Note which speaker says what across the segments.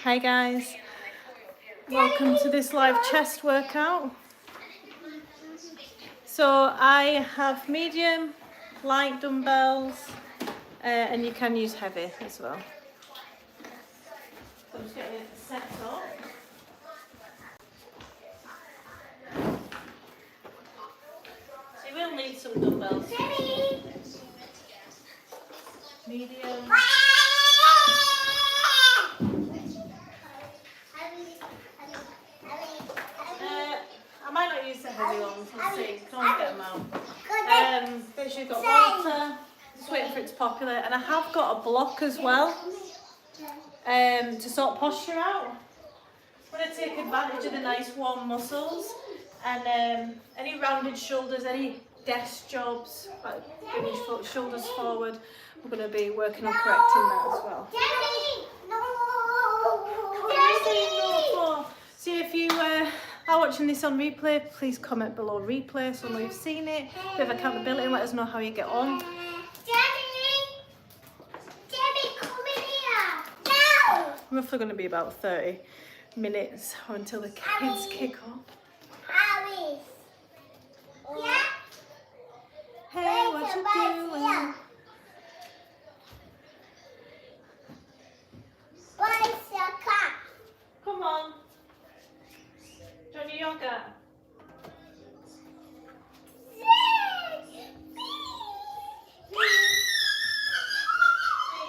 Speaker 1: Hi guys, welcome to this live chest workout. So I have medium, light dumbbells, and you can use heavy as well. So I'm just getting it set up. So you will need some dumbbells. Medium. I might not use the heavy ones, we'll see, can always get them out. Then you've got water, just waiting for it to populate, and I have got a block as well to sort posture out. I'm going to take advantage of the nice warm muscles and any rounded shoulders, any desk jobs, like bringing your shoulders forward, we're going to be working on correcting that as well. So if you are watching this on replay, please comment below replay so we've seen it. Bit of accountability and let us know how you get on. Roughly going to be about 30 minutes until the kids kick off. Hey, what you doing? Come on. Join your yoga. There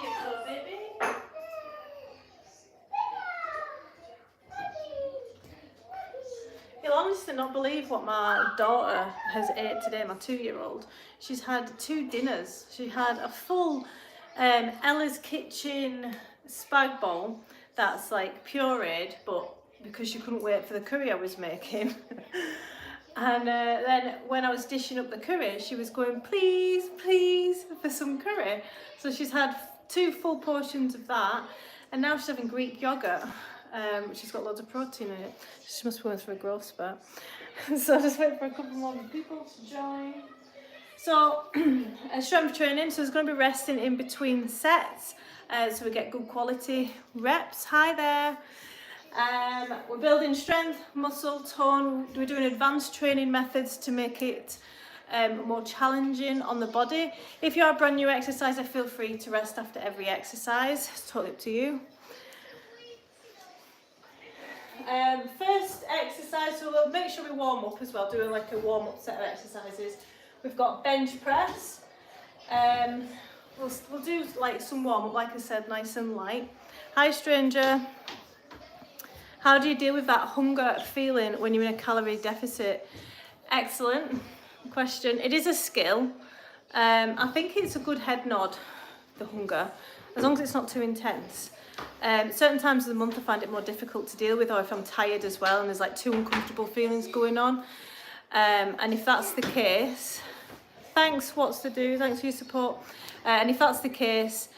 Speaker 1: you go, baby. You'll honestly not believe what my daughter has ate today, my 2-year-old. She's had 2 dinners. She had a full Ella's Kitchen spag bowl that's like pureed, but because she couldn't wait for the curry I was making. And then when I was dishing up the curry, she was going, please, please, for some curry. So she's had 2 full portions of that, and now she's having Greek yogurt, which has got loads of protein in it. She must be going through a growth spurt. So I just wait for a couple more people to join. So strength training, so there's going to be resting in between sets, so we get good quality reps. Hi there. We're building strength, muscle, tone. We're doing advanced training methods to make it more challenging on the body. If you're a brand new exerciser, feel free to rest after every exercise. It's totally up to you. First exercise, so we'll make sure we warm up as well, doing like a warm-up set of exercises. We've got bench press. We'll do like some warm-up, like I said, nice and light. Hi stranger. How do you deal with that hunger feeling when you're in a calorie deficit? Excellent question. It is a skill. I think it's a good head nod, the hunger, as long as it's not too intense. Certain times of the month I find it more difficult to deal with, or if I'm tired as well and there's like 2 uncomfortable feelings going on. And if that's the case, thanks, what's to do, thanks for your support. And if that's the case,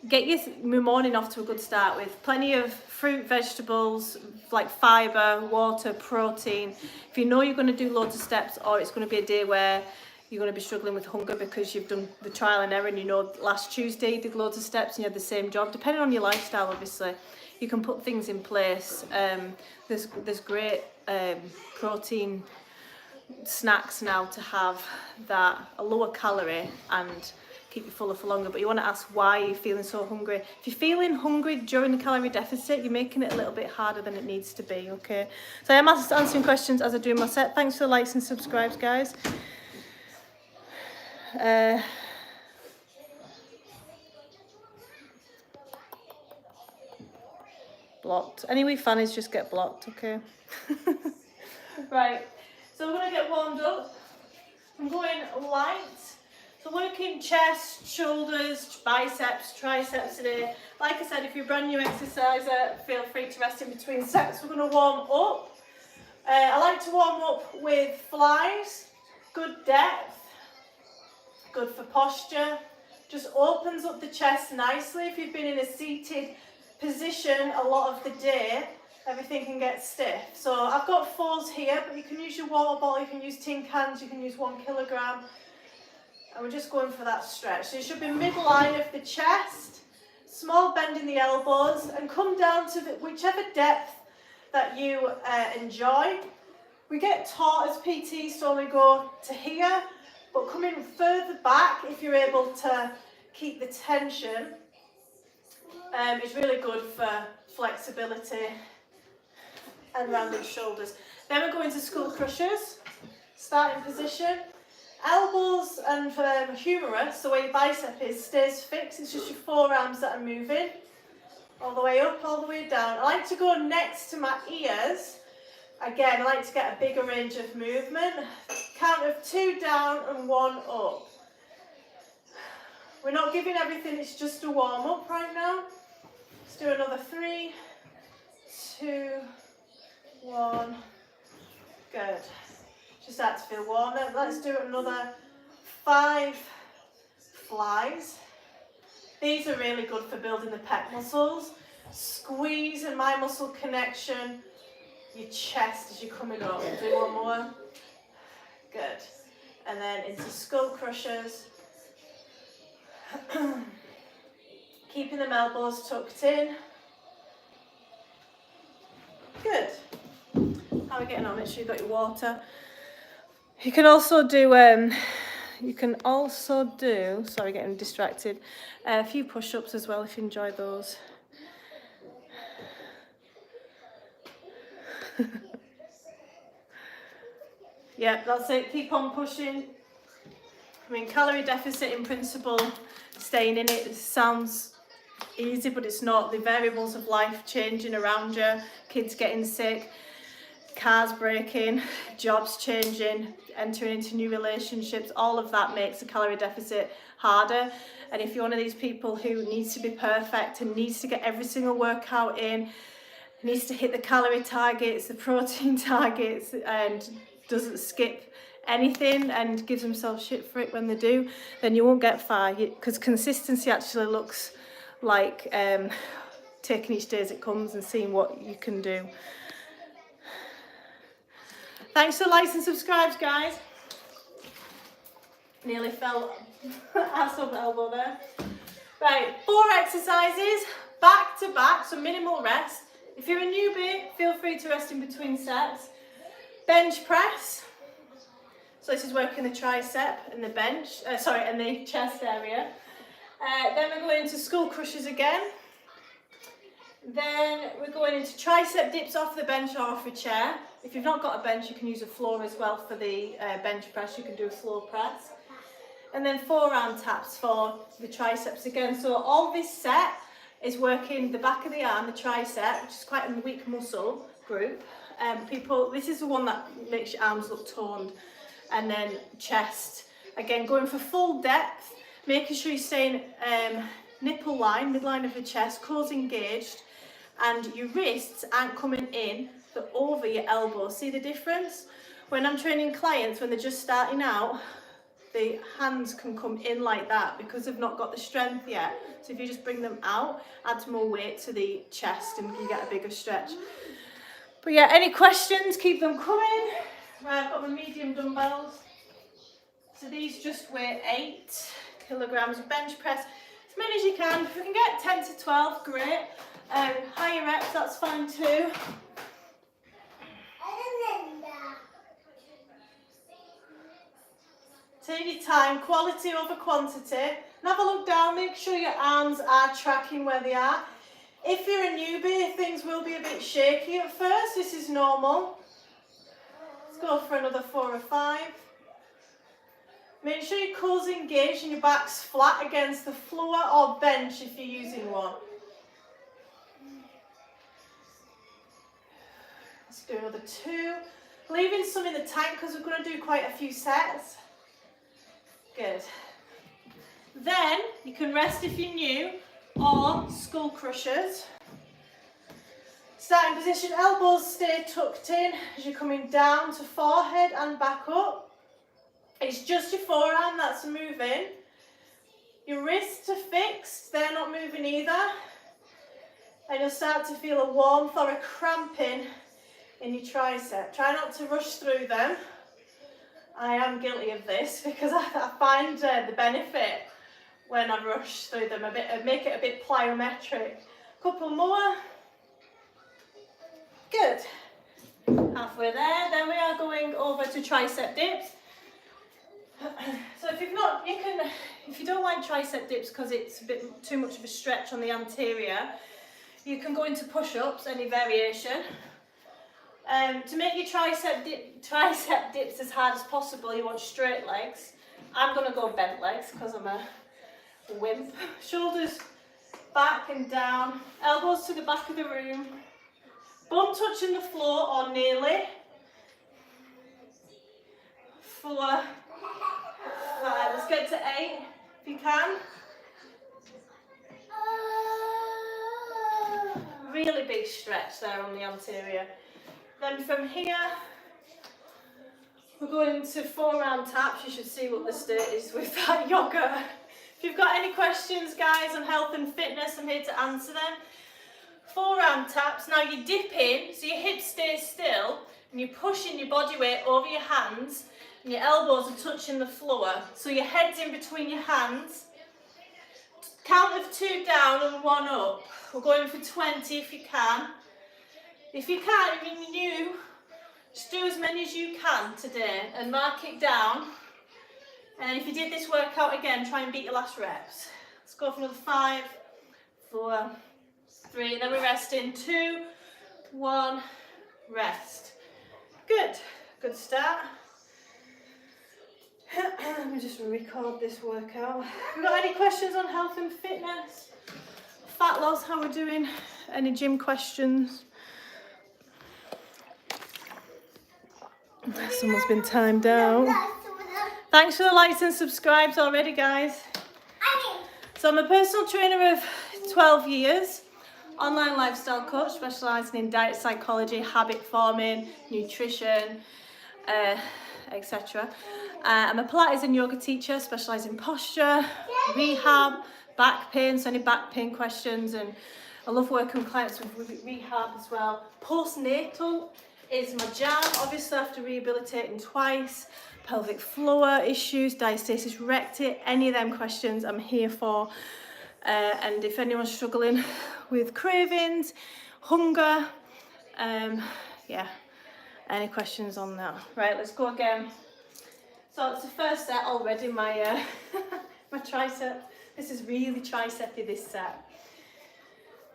Speaker 1: get your morning off to a good start with plenty of fruit, vegetables, like fibre, water, protein. If you know you're going to do loads of steps, or it's going to be a day where you're going to be struggling with hunger because you've done the trial and error and you know last Tuesday you did loads of steps and you had the same job, depending on your lifestyle obviously, you can put things in place. There's great protein snacks now to have that are lower calorie and keep you fuller for longer, but you want to ask why you're feeling so hungry. If you're feeling hungry during the calorie deficit, you're making it a little bit harder than it needs to be, okay? So I am answering questions as I do my set. Thanks for the likes and subscribes, guys. Blocked. Any wee fannies just get blocked, okay? Right, so we're going to get warmed up. I'm going light. So working chest, shoulders, biceps, triceps today. Like I said, if you're a brand new exerciser, feel free to rest in between sets. We're going to warm up. I like to warm up with flies, good depth, good for posture. Just opens up the chest nicely. If you've been in a seated position a lot of the day, everything can get stiff. So I've got 4s here, but you can use your water bottle, you can use tin cans, you can use 1 kilogram. And we're just going for that stretch. So you should be midline of the chest. Small bend in the elbows and come down to whichever depth that you enjoy. We get taught as PTs to only go to here, but coming further back, if you're able to keep the tension, is really good for flexibility and rounded shoulders. Then we're going to skull crushers, starting position. Elbows and humerus, the way your bicep is, stays fixed. It's just your forearms that are moving. All the way up, all the way down. I like to go next to my ears. Again, I like to get a bigger range of movement. Count of 2 down and 1 up. We're not giving everything, it's just a warm up right now. Let's do another 3, 2, 1. Good. Just start to feel warm. Let's do another 5 flies. These are really good for building the pec muscles. Squeeze and my muscle connection, your chest as you're coming up. Do one more. Good. And then into skull crushers. Keeping them elbows tucked in. Good. How are we getting on? Make sure you've got your water. You can also do, sorry, getting distracted, a few push-ups as well if you enjoy those. Yeah, that's it. Keep on pushing. I mean, calorie deficit in principle, staying in it sounds easy, but it's not. The variables of life changing around you, kids getting sick, cars breaking, jobs changing, entering into new relationships, all of that makes a calorie deficit harder. And if you're one of these people who needs to be perfect and needs to get every single workout in, needs to hit the calorie targets, the protein targets, and doesn't skip anything and gives themselves shit for it when they do, then you won't get far, because consistency actually looks like taking each day as it comes and seeing what you can do. Thanks for likes and subscribes, guys. Nearly fell ass over elbow there. Right, 4 exercises, back to back, so minimal rest. If you're a newbie, feel free to rest in between sets. Bench press. So this is working the tricep and the and the chest area. Then we're going into skull crushers again. Then we're going into tricep dips off the bench or off a chair. If you've not got a bench, you can use a floor as well for the bench press. You can do a floor press. And then forearm taps for the triceps again. So all this set is working the back of the arm, the tricep, which is quite a weak muscle group. This is the one that makes your arms look toned. And then chest. Again, going for full depth, making sure you're staying nipple line, midline of the chest, cores engaged, and your wrists aren't coming in, but over your elbows. See the difference? When I'm training clients, when they're just starting out, the hands can come in like that because they've not got the strength yet. So if you just bring them out, add more weight to the chest and you get a bigger stretch. But yeah, any questions, keep them coming. Right, I've got my medium dumbbells. So these just weigh 8 kilograms of bench press, as many as you can. If we can get 10 to 12, great. Higher reps, that's fine too. Take your time, quality over quantity. And have a look down, make sure your arms are tracking where they are. If you're a newbie, things will be a bit shaky at first. This is normal. Let's go for another 4 or 5. Make sure your core's engaged and your back's flat against the floor or bench if you're using one. Let's do another 2. Leaving some in the tank because we're going to do quite a few sets. Good. Then you can rest if you're new, or skull crushers. Starting position, elbows stay tucked in as you're coming down to forehead and back up. It's just your forearm that's moving. Your wrists are fixed, they're not moving either. And you'll start to feel a warmth or a cramping in your tricep. Try not to rush through them. I am guilty of this because I find the benefit when I rush through them, make it a bit plyometric. Couple more. Good. Halfway there. Then we are going over to tricep dips. So if you don't like tricep dips because it's a bit too much of a stretch on the anterior, you can go into push-ups, any variation. To make your tricep dips as hard as possible, you want straight legs. I'm going to go bent legs because I'm a wimp. Shoulders back and down, elbows to the back of the room, bum touching the floor or nearly. 4, 5, let's get to 8 if you can. Really big stretch there on the anterior. Then from here, we're going into 4 round taps. You should see what the state is with that yoga. If you've got any questions, guys, on health and fitness, I'm here to answer them. 4 round taps. Now you dip in, so your hips stay still, and you're pushing your body weight over your hands, and your elbows are touching the floor. So your head's in between your hands. Count of 2 down and 1 up. We're going for 20 if you can. If you can't, if you're new, just do as many as you can today and mark it down. And if you did this workout again, try and beat your last reps. Let's go for another 5, 4, 3, then we rest in 2, 1, rest. Good, good start. Let me just record this workout. Have you got any questions on health and fitness? Fat loss, how we're doing? Any gym questions? Someone's been timed out. Thanks for the likes and subscribes already, guys. So I'm a personal trainer of 12 years, online lifestyle coach specialising in diet psychology, habit forming, nutrition, etc. I'm a Pilates and yoga teacher specialising in posture, rehab, back pain, so any back pain questions, and I love working with clients with rehab as well. Postnatal is my jam, obviously after rehabilitating twice. Pelvic floor issues, diastasis recti, any of them questions I'm here for. And if anyone's struggling with cravings, hunger, yeah, any questions on that? Right, let's go again. So it's the first set already, my my tricep. This is really tricepy, this set.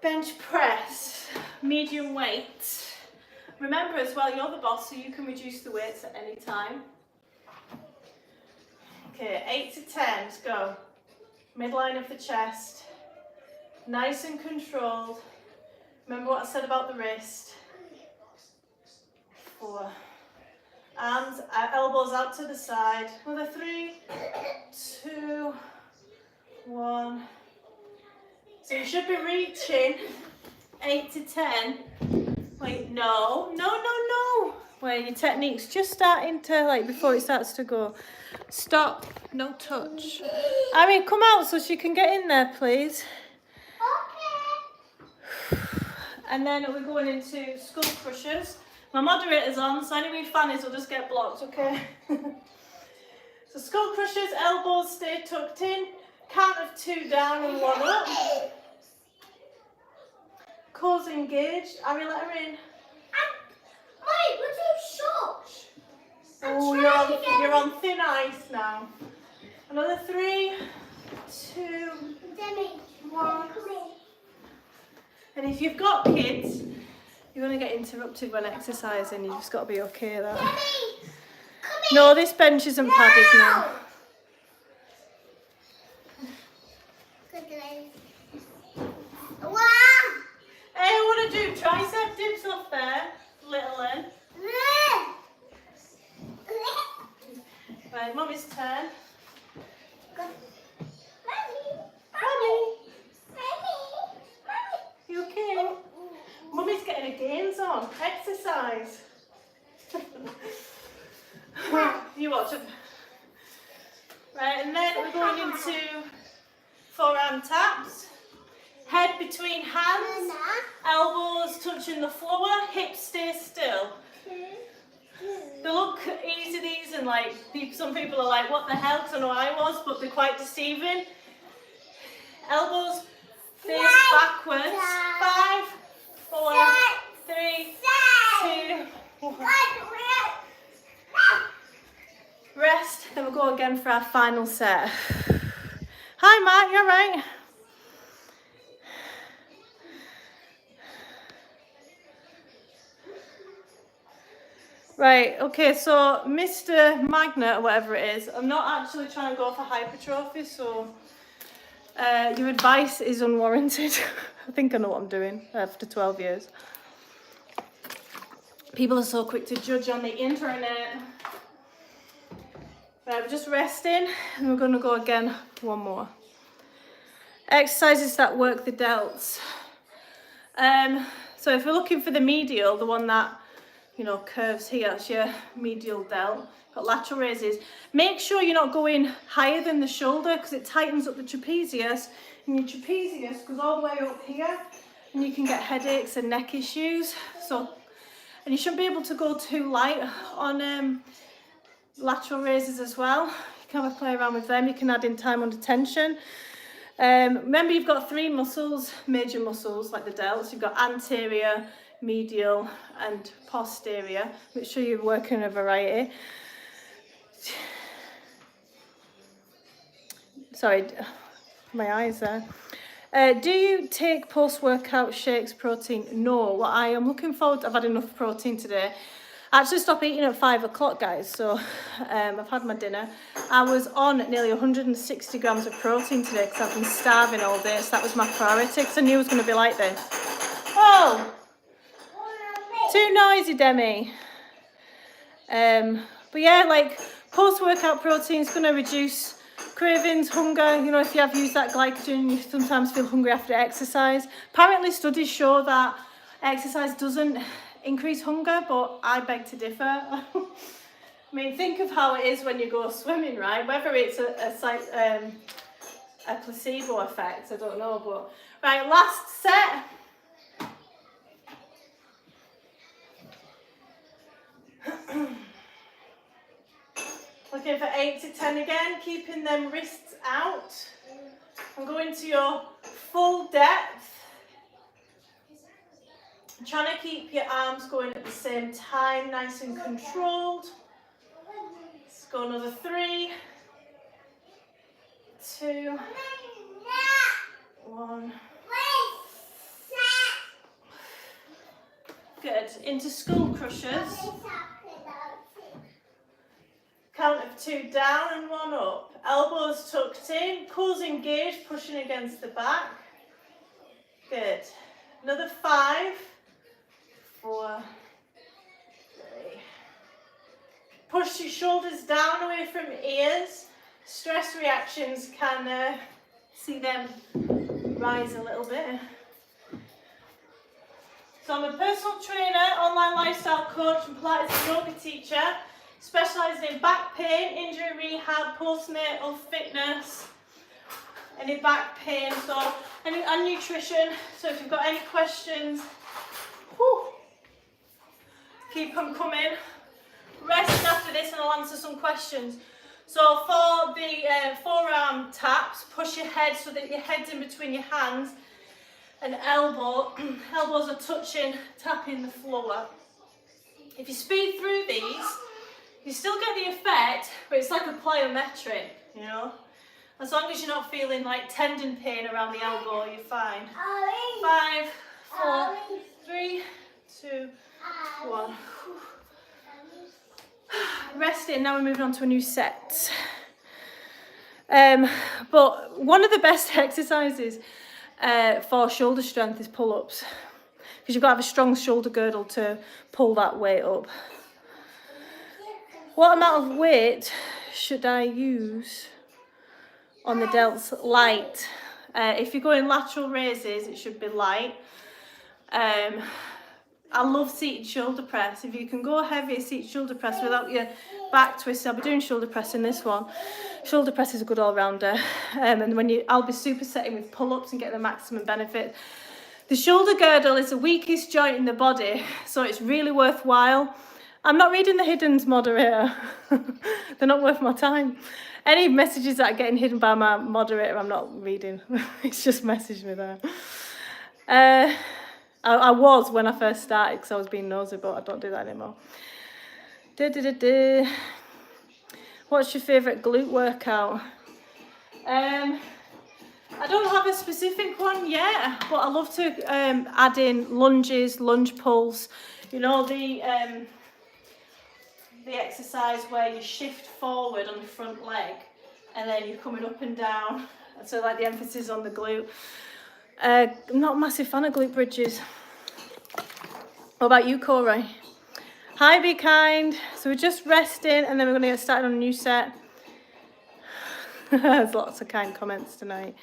Speaker 1: Bench press, medium weight. Remember as well, you're the boss, so you can reduce the weights at any time. Okay, 8 to 10, let's go. Midline of the chest. Nice and controlled. Remember what I said about the wrist. 4. Arms, elbows out to the side. Another 3, 2, 1. So you should be reaching 8 to 10. Wait, no. Where your technique's just starting to, like, before it starts to go. Stop, no touch. I mean, come out so she can get in there, please. Okay. And then we're going into skull crushers. My moderator's on, so any fannies will just get blocked, okay? So skull crushers, elbows stay tucked in. Count of 2 down and 1 up. Core's engaged. Ari, let her in.
Speaker 2: Wait, we're too short.
Speaker 1: Oh, you're on thin ice now. Another 3, 2, 1. And if you've got kids, you're going to get interrupted when exercising. You've just got to be okay there. No, this bench isn't padded now.
Speaker 2: Wow.
Speaker 1: Hey, I want to do tricep dips off there, little Lynn. Right, Mummy's turn. Mummy. You okay? Mummy's getting her gains on. Exercise. You watch it. Right, and then we're going into forearm taps. Head between hands, elbows touching the floor, hips stay still. They look easy, these, and like some people are like, what the hell, because I know I was, but they're quite deceiving. Elbows face backwards. 5, 4, 3, 2, 1. Rest, then we'll go again for our final set. Hi Matt, you alright? Right, okay, so Mr. Magnet, or whatever it is, I'm not actually trying to go for hypertrophy, so your advice is unwarranted. I think I know what I'm doing after 12 years. People are so quick to judge on the internet. Right, we're just resting, and we're going to go again one more. Exercises that work the delts. So if we're looking for the medial, the one that, you know, curves here, that's your medial delt. Got lateral raises. Make sure you're not going higher than the shoulder because it tightens up the trapezius, and your trapezius goes all the way up here, and you can get headaches and neck issues. So, and you shouldn't be able to go too light on lateral raises as well. You can have a play around with them. You can add in time under tension. Remember, you've got 3 muscles, major muscles like the delts. You've got anterior, medial and posterior. Make sure you're working a variety. Sorry, my eyes there. Do you take post-workout shakes, protein? No. What I am looking forward to, I've had enough protein today. I actually stopped eating at 5 o'clock, guys, so I've had my dinner. I was on nearly 160 grams of protein today because I've been starving all day, so that was my priority because I knew it was going to be like this. Oh! Too noisy, Demi. But yeah, like post-workout protein is going to reduce cravings, hunger. You know, if you have used that glycogen, you sometimes feel hungry after exercise. Apparently, studies show that exercise doesn't increase hunger, but I beg to differ. I mean, think of how it is when you go swimming, right? Whether it's a placebo effect, I don't know. But right, last set. Looking for 8 to 10 again, keeping them wrists out. And going to your full depth. Trying to keep your arms going at the same time, nice and controlled. Let's go another 3, 2, 1. Good. Into skull crushers. Count of 2 down and 1 up. Elbows tucked in, core engaged, pushing against the back. Good. Another 5, 4, 3. Push your shoulders down away from ears. Stress reactions can see them rise a little bit. So I'm a personal trainer, online lifestyle coach and Pilates yoga teacher, specialising in back pain, injury rehab, postnatal fitness, any back pain, so and nutrition. So if you've got any questions, keep them coming. Rest after this and I'll answer some questions. So for the forearm taps, push your head so that your head's in between your hands and elbows are touching, tapping the floor. If you speed through these, you still get the effect, but it's like a plyometric, you know. As long as you're not feeling like tendon pain around the elbow, you're fine. 5, 4, 3, 2, 1. Resting, now we're moving on to a new set. But one of the best exercises for shoulder strength is pull-ups, because you've got to have a strong shoulder girdle to pull that weight up. What amount of weight should I use on the delts? Light. If you're going lateral raises, it should be light. I love seated shoulder press. If you can go heavy seated shoulder press without your back twist, I'll be doing shoulder press in this one. Shoulder press is a good all-rounder. And I'll be supersetting with pull-ups and get the maximum benefit. The shoulder girdle is the weakest joint in the body, so it's really worthwhile. I'm not reading the hiddens, moderator. They're not worth my time. Any messages that are getting hidden by my moderator, I'm not reading. It's just messaged me there. I was when I first started because I was being nosy, but I don't do that anymore. What's your favourite glute workout? I don't have a specific one yet, but I love to add in lunges, lunge pulls. You know, the exercise where you shift forward on the front leg and then you're coming up and down. So like the emphasis on the glute. I'm not a massive fan of glute bridges. What about you, Corey? Hi, Be Kind. So we're just resting and then we're going to get started on a new set. There's lots of kind comments tonight.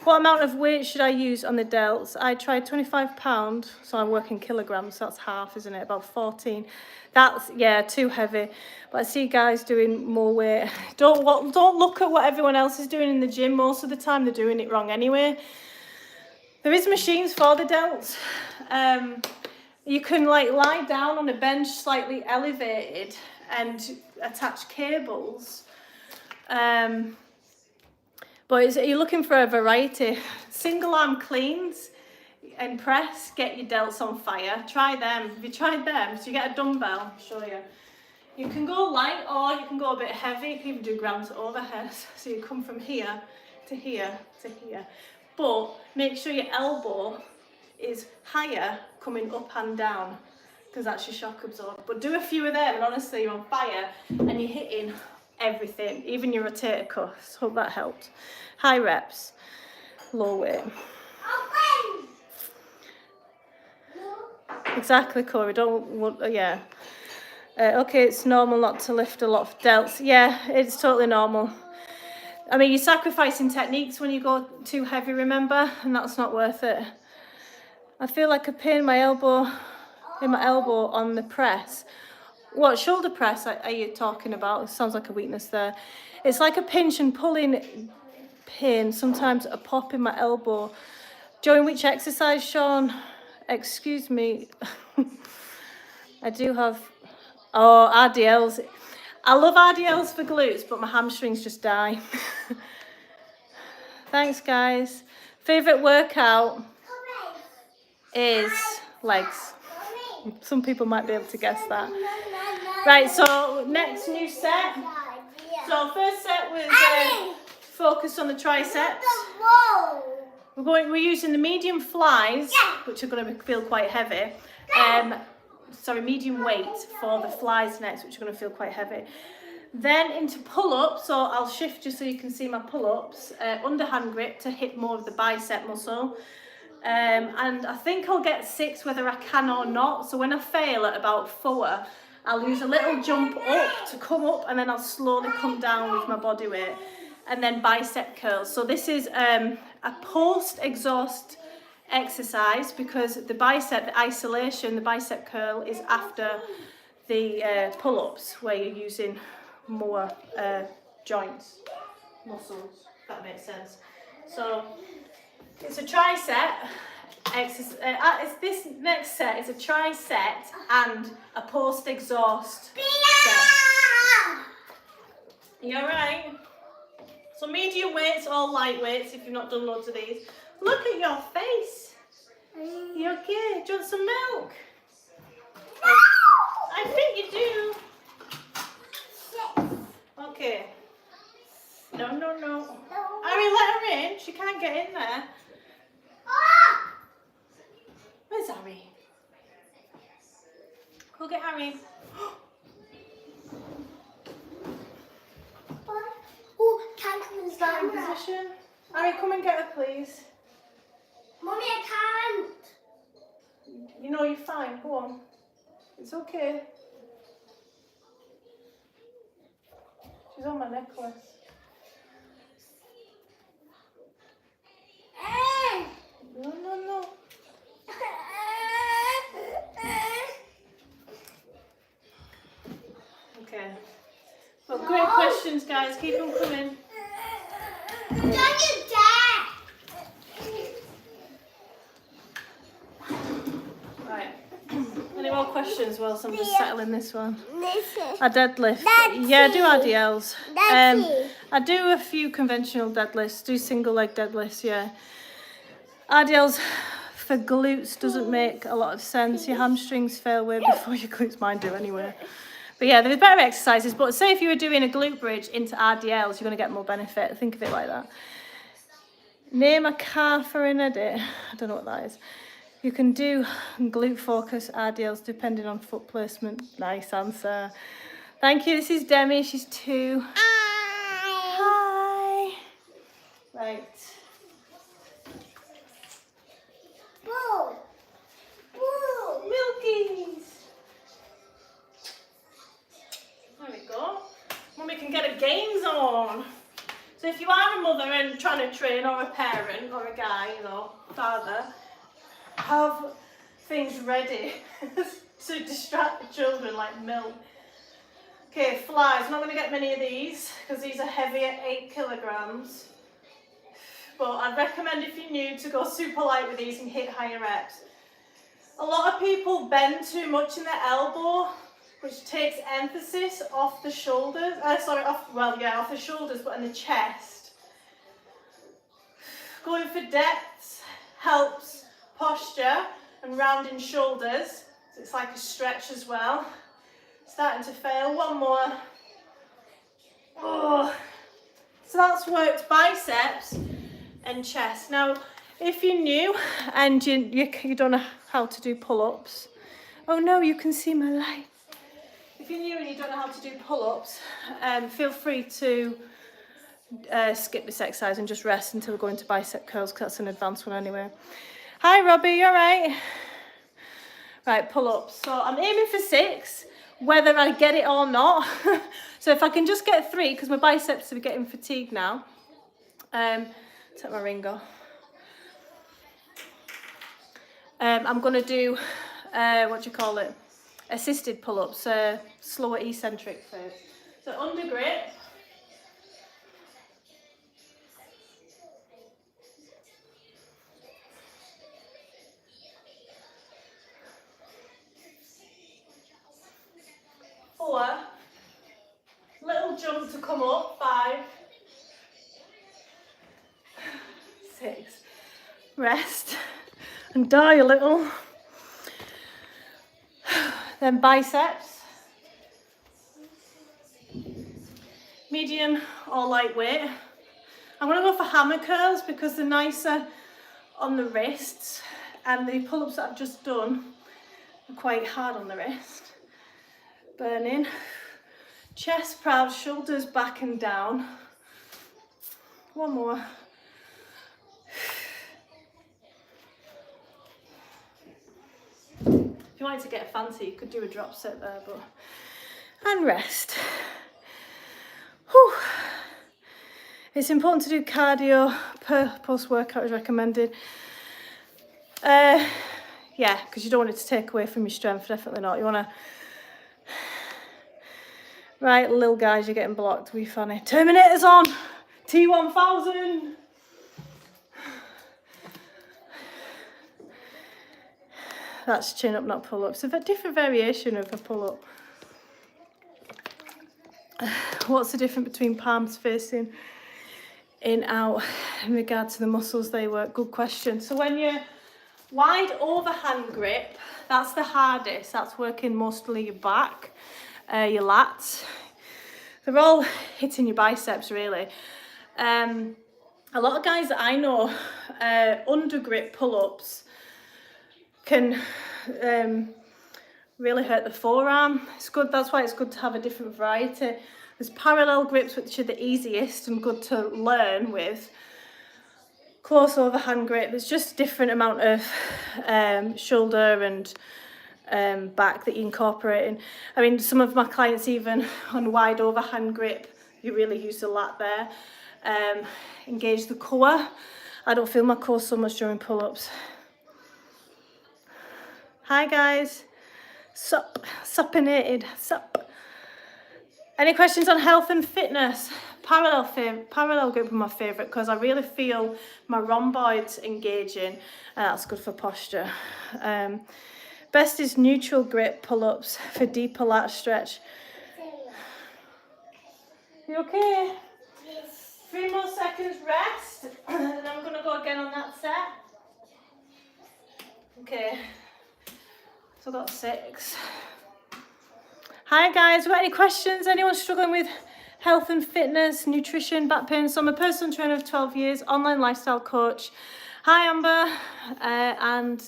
Speaker 1: What amount of weight should I use on the delts? I tried 25 pounds, so I'm working kilograms, so that's half, isn't it? About 14. That's, yeah, too heavy. But I see guys doing more weight. Don't look at what everyone else is doing in the gym. Most of the time they're doing it wrong anyway. There is machines for the delts. You can like lie down on a bench slightly elevated and attach cables. But you're looking for a variety. Single arm cleans and press, get your delts on fire. Try them. Have you tried them? So you get a dumbbell, I'll show you. You can go light or you can go a bit heavy. You can even do ground to overhead. So you come from here to here to here. But make sure your elbow is higher coming up and down because that's your shock absorber. But do a few of them and honestly you're on fire and you're hitting everything, even your rotator cuffs. Hope that helped. High reps, low weight. Exactly, Corey. Yeah. Okay, it's normal not to lift a lot of delts. Yeah, it's totally normal. I mean, you're sacrificing techniques when you go too heavy, remember? And that's not worth it. I feel like a pain in my elbow on the press. What shoulder press are you talking about? It sounds like a weakness there. It's like a pinch and pulling pain, sometimes a pop in my elbow. During which exercise, Sean? Excuse me. I do have, RDLs. I love RDLs for glutes, but my hamstrings just die. Thanks, guys. Favourite workout is legs. Some people might be able to guess that. Right, so next new set. So first set was focused on the triceps. We're using the medium flies, which are going to feel quite heavy. Medium weight for the flies next, which are going to feel quite heavy. Then into pull-ups, so I'll shift just so you can see my pull-ups. Underhand grip to hit more of the bicep muscle. And I think I'll get 6 whether I can or not. So when I fail at about 4, I'll use a little jump up to come up and then I'll slowly come down with my body weight. And then bicep curls. So this is a post-exhaust exercise because the isolation, the bicep curl is after the pull-ups where you're using more joints, muscles, if that makes sense. So it's a tricep exercise. This next set is a tricep and a post-exhaust set. You alright? So medium weights or light weights if you've not done loads of these. Look at your face. You okay? Do you want some milk? No! I think you do. Okay. No. Harry, let her in. She can't get in there. Where's Harry? Go get Harry. Starting position. Harry, come and get her, please.
Speaker 2: Mommy, I can't.
Speaker 1: You know you're fine. Go on. It's okay. She's on my necklace. No. Okay. Well, great questions, guys. Keep them coming.
Speaker 2: Don't you dare!
Speaker 1: Right. Anyone more questions whilst I'm just settling this one. A deadlift. Yeah, I do RDLs. I do a few conventional deadlifts, do single leg deadlifts, yeah. RDLs for glutes doesn't make a lot of sense. Your hamstrings fail way before your glutes, mine do anyway. But yeah, there's better exercises. But say if you were doing a glute bridge into RDLs, you're going to get more benefit. Think of it like that. Name a car for an edit. I don't know what that is. You can do glute focus RDLs depending on foot placement. Nice answer. Thank you. This is Demi. She's 2. Hi. Right.
Speaker 2: Boo. Boo.
Speaker 1: Milkies. There we go. Mummy can get her games on. So if you are a mother and trying to train, or a parent, or a guy, you know, father, have things ready to distract the children, like milk. Okay, flies. I'm not going to get many of these because these are heavy at 8 kilograms. But I'd recommend, if you're new, to go super light with these and hit higher reps. A lot of people bend too much in their elbow, which takes emphasis off the shoulders. Off the shoulders, but in the chest. Going for depths helps posture and rounding shoulders. So it's like a stretch as well. Starting to fail. One more. Oh. So that's worked biceps and chest. Now, if you're new and you don't know how to do pull-ups, oh no, you can see my light. If you're new and you don't know how to do pull-ups, feel free to skip this exercise and just rest until we go into bicep curls, because that's an advanced one anyway. Hi Robbie, you alright? Right, pull-ups. So I'm aiming for 6, whether I get it or not. So if I can just get 3, because my biceps are getting fatigued now. Take my ring off. I'm going to do, assisted pull-ups, slower eccentric first. So under grip. Four. Little jump to come up. 5. 6. Rest and die a little. Then biceps. Medium or lightweight. I'm going to go for hammer curls because they're nicer on the wrists, and the pull-ups that I've just done are quite hard on the wrist. Burning. Chest proud, shoulders back and down. One more. If you wanted to get fancy, you could do a drop set there, but... And rest. Whew. It's important to do cardio post-workout is recommended. Yeah, because you don't want it to take away from your strength, definitely not. You want to... Right, little guys, you're getting blocked. We funny. Terminator's on! T1000! That's chin up, not pull up. It's a different variation of a pull up. What's the difference between palms facing in, out in regard to the muscles they work? Good question. So when you're wide overhand grip, that's the hardest. That's working mostly your back, your lats. They're all hitting your biceps really. A lot of guys that I know, under grip pull-ups can really hurt the forearm. It's good, that's why it's good to have a different variety. There's parallel grips, which are the easiest and good to learn with. Close overhand grip, there's just a different amount of shoulder and back that you incorporate in. I mean, some of my clients even on wide overhand grip, you really use the lat there. Engage the core. I don't feel my core so much during pull-ups. Hi guys, suppinated, sup. Any questions on health and fitness? Parallel grip are my favourite because I really feel my rhomboids engaging, and that's good for posture. Best is neutral grip pull-ups for deeper lat stretch. You okay?
Speaker 2: Yes.
Speaker 1: 3 more seconds rest, and then I'm going to go again on that set. Okay, so I've got 6. Hi guys, got any questions? Anyone struggling with health and fitness, nutrition, back pain? So I'm a personal trainer of 12 years, online lifestyle coach. Hi Amber, and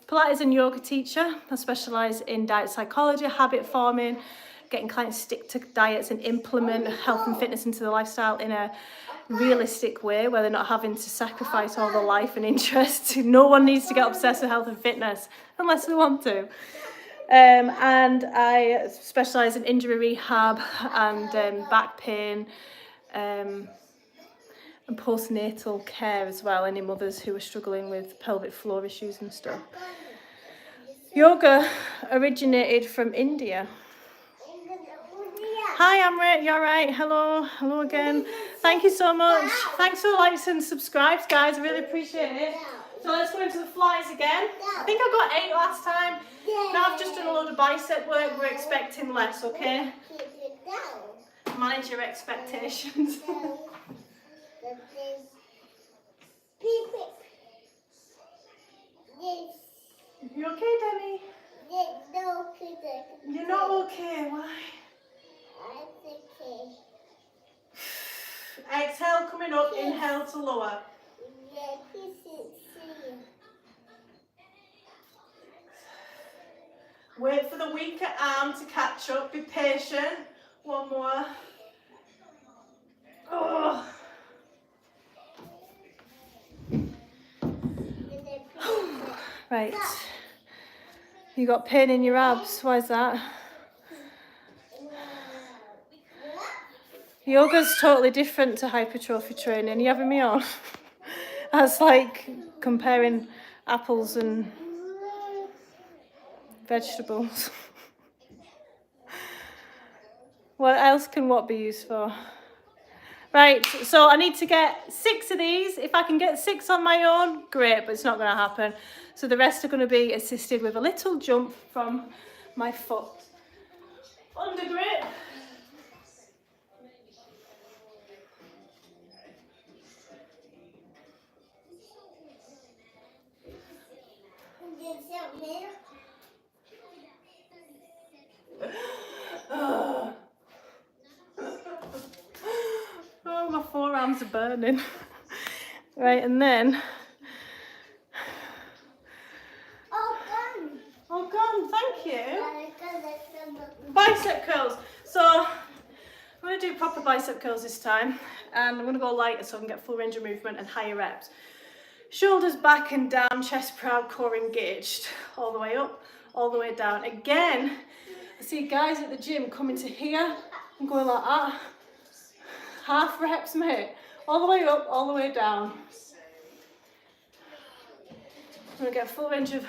Speaker 1: Pilates and yoga teacher. I specialise in diet psychology, habit forming, getting clients to stick to diets and implement health and fitness into the lifestyle in a realistic way where they're not having to sacrifice all their life and interest. No one needs to get obsessed with health and fitness unless they want to. And I specialise in injury rehab and back pain and postnatal care as well, any mothers who are struggling with pelvic floor issues and stuff. Yoga originated from India. Hi Amrit, you alright? Hello again. Thank you so much. Thanks for the likes and subscribes, guys. I really appreciate it. So let's go into the flies again. I think I got 8 last time. Now I've just done a load of bicep work. We're expecting less, okay? Manage your expectations. You okay, Demi? You're not okay. Why? Exhale coming up, inhale to lower. Wait for the weaker arm to catch up, be patient. One more. Oh. Right. You got pain in your abs, why is that? Yoga's totally different to hypertrophy training. You having me on? That's like comparing apples and vegetables. What else can what be used for? Right, so I need to get 6 of these. If I can get 6 on my own, great, but it's not going to happen. So the rest are going to be assisted with a little jump from my foot. Under grip. Oh, my forearms are burning. Right, and then... Oh, gone, thank you. Bicep curls. So, I'm going to do proper bicep curls this time. And I'm going to go lighter so I can get full range of movement and higher reps. Shoulders back and down, chest proud, core engaged. All the way up, all the way down. Again, I see guys at the gym coming to here and going like that. Half reps, mate. All the way up, all the way down. I'm going to get full range of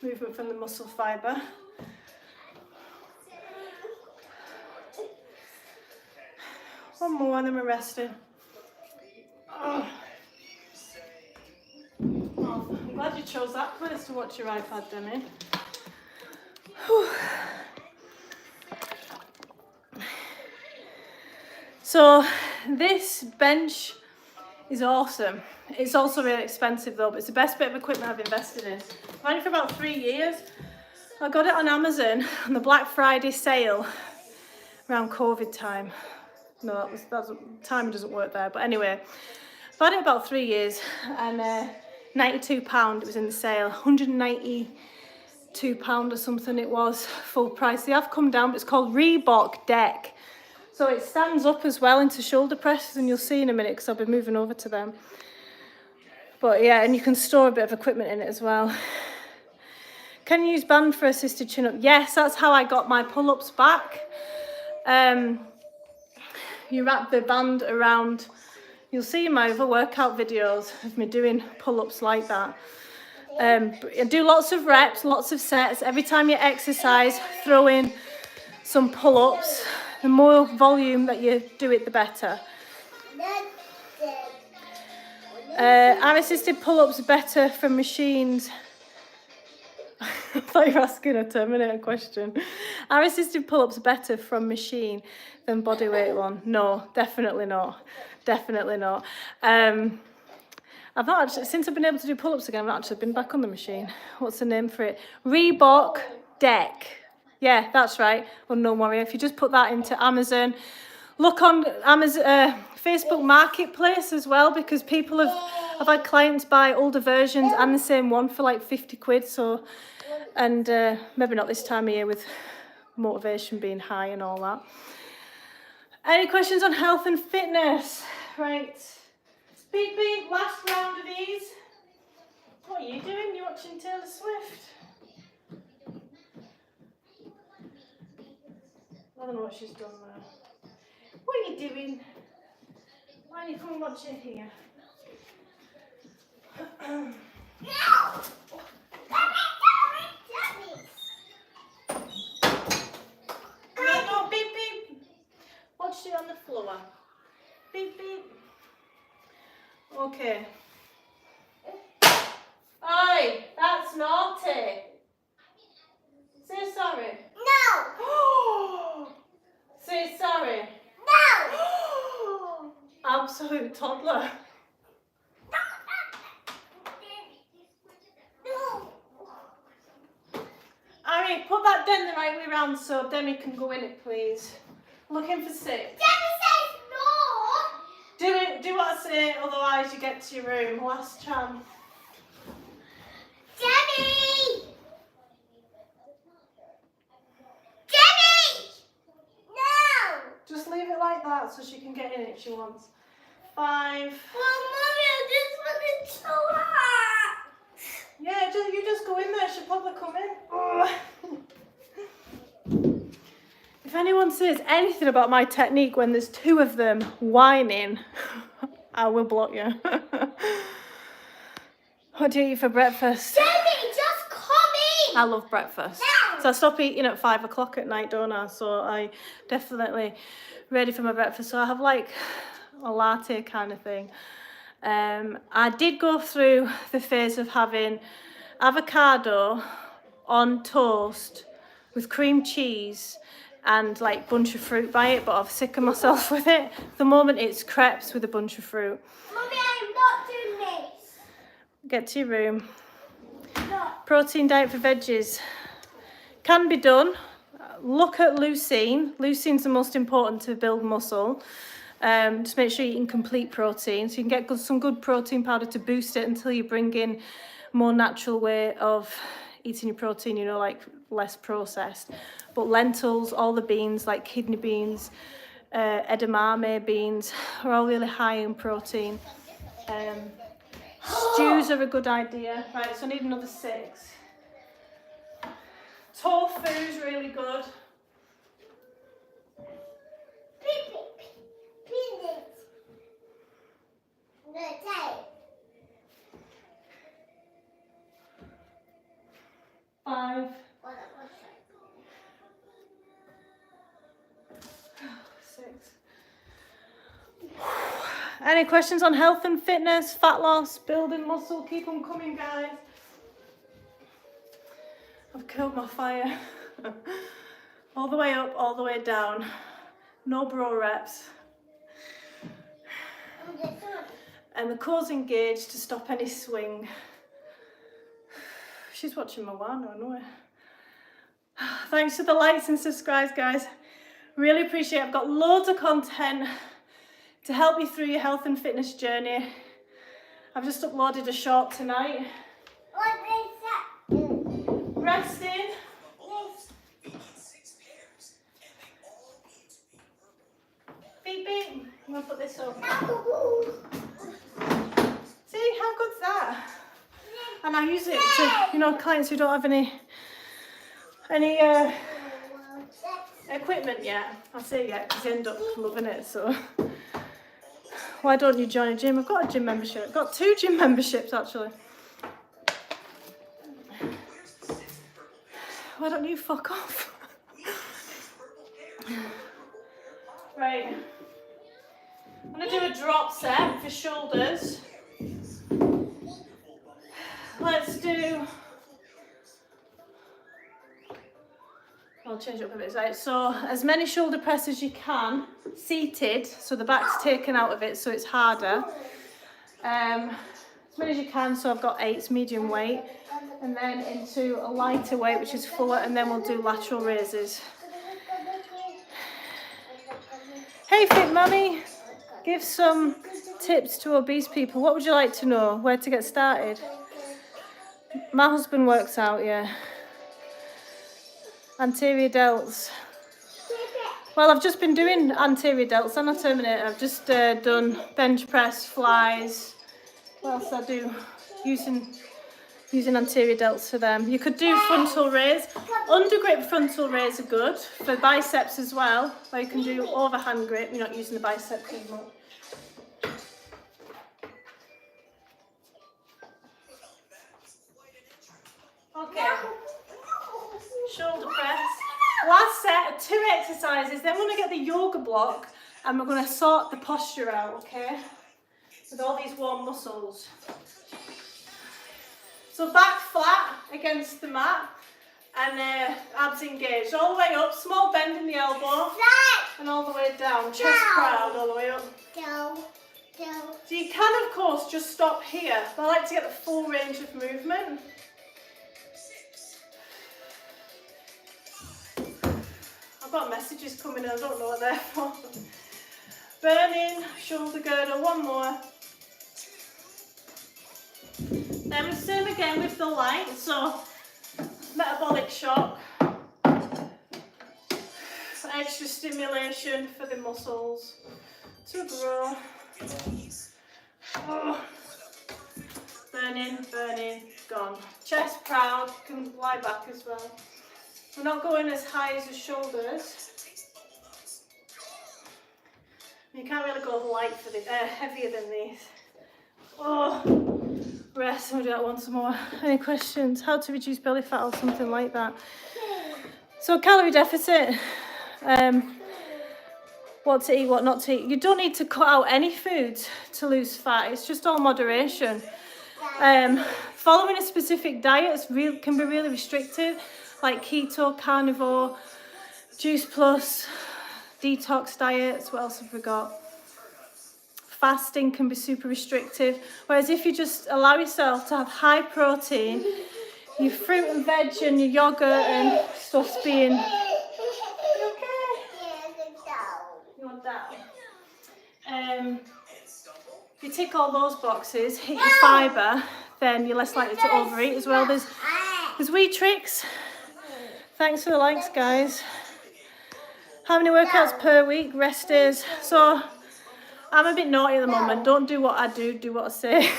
Speaker 1: movement from the muscle fibre. One more and then we're resting. Oh. Oh, I'm glad you chose that place to watch your iPad, Demi. So this bench is awesome. It's also really expensive though, but it's the best bit of equipment I've invested in. I've had it for about 3 years. I got it on Amazon on the Black Friday sale around COVID time. No, that's time doesn't work there, but anyway. I've had it about 3 years and £92 it was in the sale, £192 or something it was, full price. They have come down, but it's called Reebok Deck. So it stands up as well into shoulder presses, and you'll see in a minute because I'll be moving over to them. But yeah, and you can store a bit of equipment in it as well. Can you use band for assisted chin up? Yes, that's how I got my pull-ups back. You wrap the band around, you'll see in my other workout videos of me doing pull-ups like that. Do lots of reps, lots of sets. Every time you exercise, throw in some pull-ups. The more volume that you do it, the better. Are assisted pull-ups better from machines? I thought you were asking a Terminator question. Are assisted pull-ups better from machine than bodyweight one? No, definitely not. Definitely not. I've not actually, since I've been able to do pull-ups again, I've not actually been back on the machine. What's the name for it? Reebok Deck. Yeah, that's right. Unknown Warrior. If you just put that into Amazon, look on Amazon, Facebook Marketplace as well, because people I've had clients buy older versions and the same one for like 50 quid. So, and maybe not this time of year with motivation being high and all that. Any questions on health and fitness? Right. Beep beep, last round of these. What are you doing? You watching Taylor Swift? I don't know what she's done there. What are you doing? Why don't you come and watch it here?
Speaker 2: No!
Speaker 1: No, beep beep. Watch it on the floor. Beep beep. Okay. Oi, that's naughty. Say sorry.
Speaker 2: No!
Speaker 1: Say sorry.
Speaker 2: No!
Speaker 1: Absolute toddler.
Speaker 2: No!
Speaker 1: Ari, put that den the right way round so Demi can go in it, please. Looking for 6.
Speaker 2: Daddy says no!
Speaker 1: Do what I say, otherwise you get to your room. Last chance.
Speaker 2: Daddy! Daddy! No!
Speaker 1: Just leave it like that so she can get in it if she wants. 5.
Speaker 2: Well, Mommy, this one is so hot.
Speaker 1: Yeah, you just go in there. She'll probably come in. If anyone says anything about my technique when there's 2 of them whining, I will block you. What do you eat for breakfast?
Speaker 2: Daddy, just come in.
Speaker 1: I love breakfast.
Speaker 2: No.
Speaker 1: So I stop eating at 5 o'clock at night, don't I? So I definitely ready for my breakfast. So I have like a latte kind of thing. I did go through the phase of having avocado on toast with cream cheese and like bunch of fruit by it, but I've sick of myself with it. At the moment it's crepes with a bunch of fruit.
Speaker 2: Mommy, I'm not doing this.
Speaker 1: Get to your room.
Speaker 2: No.
Speaker 1: Protein diet for veggies. Can be done. Look at leucine. Leucine's the most important to build muscle. Just make sure you're eating complete protein. So you can get some good protein powder to boost it until you bring in more natural way of eating your protein, you know, like less processed. But lentils, all the beans, like kidney beans, edamame beans, are all really high in protein. Stews are a good idea. Right, so I need another 6. Tofu is really good.
Speaker 2: Peanuts. The tape.
Speaker 1: 5. 6. Any questions on health and fitness, fat loss, building muscle? Keep them coming, guys. I've killed my fire. All the way up, all the way down. No bro reps. And the core's engaged to stop any swing. She's watching my one, I know it. Thanks for the likes and subscribes, guys. Really appreciate it. I've got loads of content to help you through your health and fitness journey. I've just uploaded a short tonight.
Speaker 2: What is that?
Speaker 1: Resting. Beep beep. I'm gonna put this up. See how good's that? And I use it to, you know, clients who don't have any equipment yet. I say yet because they end up loving it. So why don't you join a gym? I've got a gym membership. I've got 2 gym memberships actually. Why don't you fuck off? Right. I'm gonna do a drop set for shoulders. Let's do I'll change it up a bit. Right, so as many shoulder press as you can, seated, so the back's taken out of it, so it's harder. As many as you can, so I've got 8, medium weight, and then into a lighter weight, which is fuller, and then we'll do lateral raises. Hey Fit Mummy, give some tips to obese people. What would you like to know? Where to get started? My husband works out, yeah. Anterior delts. Well, I've just been doing anterior delts and a terminator. I've just done bench press, flies. What else I do? Using anterior delts for them. You could do frontal raise. Under grip frontal raise are good for biceps as well, or you can do overhand grip. You're not using the bicep too much. Okay. Shoulder press. Last set of 2 exercises. Then we're going to get the yoga block and we're going to sort the posture out, okay? With all these warm muscles. So back flat against the mat and abs engaged. All the way up, small bend in the elbow and all the way down. Chest proud all the way up. So you can of course just stop here, but I like to get the full range of movement. I've got messages coming in, I don't know what they're for. Burning, shoulder girdle, one more. Then the same again with the light, so metabolic shock. Extra stimulation for the muscles to grow. Oh. Burning, burning, gone. Chest proud, can lie back as well. We're not going as high as the shoulders. You can't really go light for the heavier than these. Oh, rest. We'll do that once more. Any questions? How to reduce belly fat or something like that? So calorie deficit. What to eat, what not to eat. You don't need to cut out any foods to lose fat. It's just all moderation. Following a specific diet can be really restrictive, like keto, carnivore, juice plus, detox diets. What else have we got? Fasting can be super restrictive. Whereas if you just allow yourself to have high protein, your fruit and veg and your yogurt and stuff's being... You okay? You want down? If you tick all those boxes, hit your fibre, then you're less likely to overeat as well. There's wee tricks. Thanks for the likes, guys. How many workouts per week? Rest days. So I'm a bit naughty at the moment. Don't do what I do, do what I say.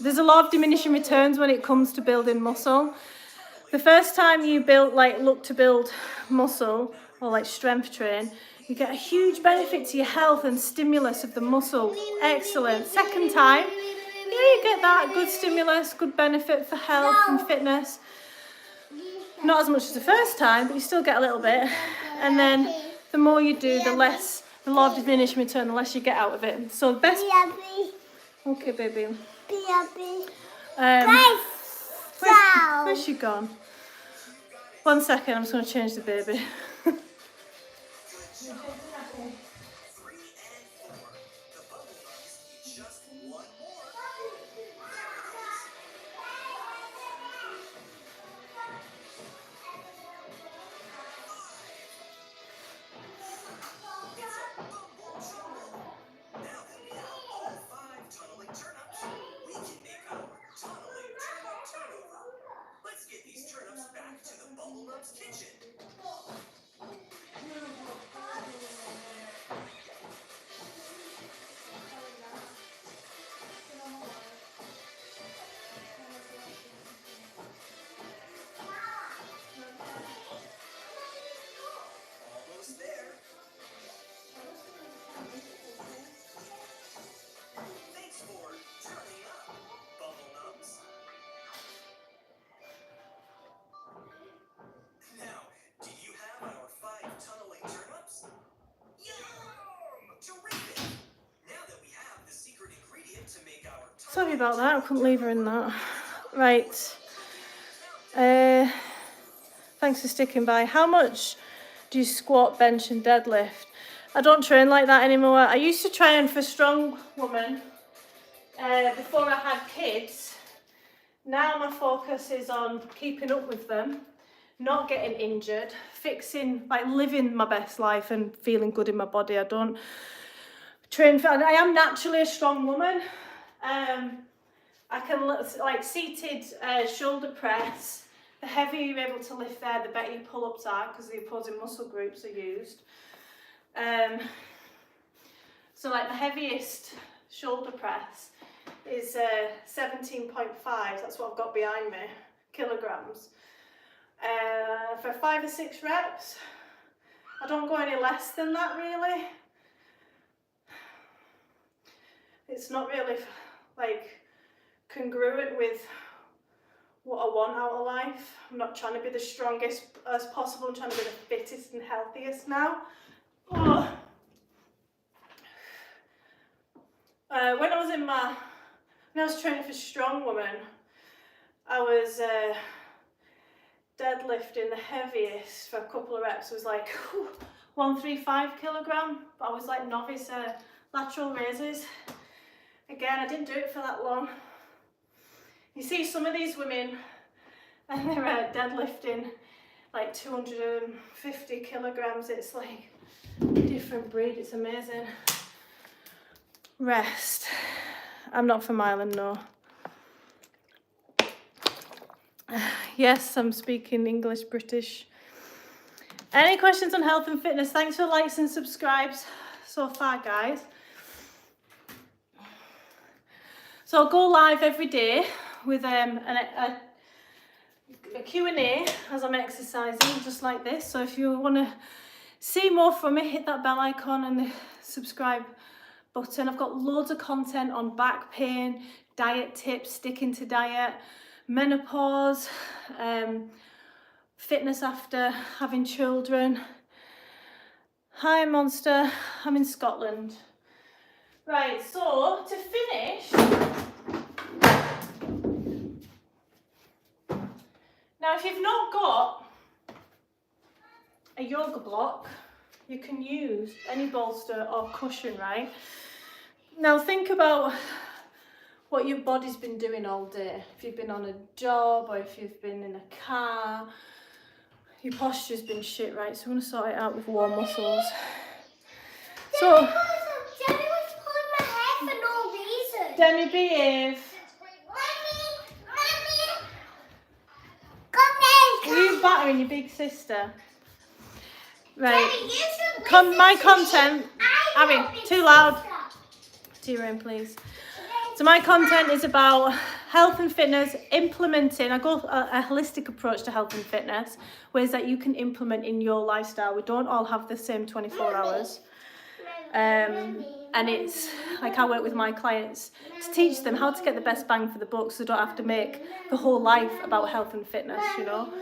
Speaker 1: There's a lot of diminishing returns when it comes to building muscle. The first time you look to build muscle or like strength train, you get a huge benefit to your health and stimulus of the muscle. Excellent. Second time, you get that good stimulus, good benefit for health and fitness. Not as much as the first time, but you still get a little bit. And then the more you do, the law of diminishing return, the less you get out of it. So the best... Okay, baby. Where's she gone? 1 second, I'm just going to change the baby. Sorry about that, I couldn't leave her in that. Right. Thanks for sticking by. How much do you squat, bench and deadlift? I don't train like that anymore. I used to train for strong women before I had kids. Now my focus is on keeping up with them, not getting injured, fixing, like living my best life and feeling good in my body. I don't train for, I am naturally a strong woman. I can, like seated shoulder press, the heavier you're able to lift there, the better your pull-ups are because the opposing muscle groups are used. So like the heaviest shoulder press is 17.5, that's what I've got behind me, kilograms. For 5 or 6 reps, I don't go any less than that really. It's not really like congruent with what I want out of life. I'm not trying to be the strongest as possible, I'm trying to be the fittest and healthiest now. Oh. When I was training for strong women, I was deadlifting the heaviest for a couple of reps. It was like 135 kilogram, but I was like novice lateral raises. Again, I didn't do it for that long. You see some of these women and they're deadlifting like 250 kilograms. It's like a different breed, it's amazing. Rest. I'm not from Ireland, no. Yes, I'm speaking English, British. Any questions on health and fitness? Thanks for likes and subscribes so far, guys. So I'll go live every day with a Q&A as I'm exercising, just like this. So if you want to see more from me, hit that bell icon and the subscribe button. I've got loads of content on back pain, diet tips, sticking to diet, menopause, fitness after having children. Hi Monster, I'm in Scotland. Right, so to finish, now if you've not got a yoga block, you can use any bolster or cushion, right? Now think about what your body's been doing all day. If you've been on a job or if you've been in a car, your posture's been shit, right? So we're going to sort it out with warm muscles. So,
Speaker 2: Daddy was pulling my hair for no reason.
Speaker 1: Demi, behave.
Speaker 2: Mommy, come
Speaker 1: Are you battering your big sister? Right.
Speaker 2: Daddy, you should
Speaker 1: My
Speaker 2: listen to me.
Speaker 1: content.
Speaker 2: I'm
Speaker 1: Abby,
Speaker 2: your big
Speaker 1: too loud.
Speaker 2: sister.
Speaker 1: To your room, please. So my content is about health and fitness, implementing, I go a holistic approach to health and fitness, ways that you can implement in your lifestyle. We don't all have the same 24 hours. And it's like I work with my clients to teach them how to get the best bang for the buck so they don't have to make the whole life about health and fitness, you know.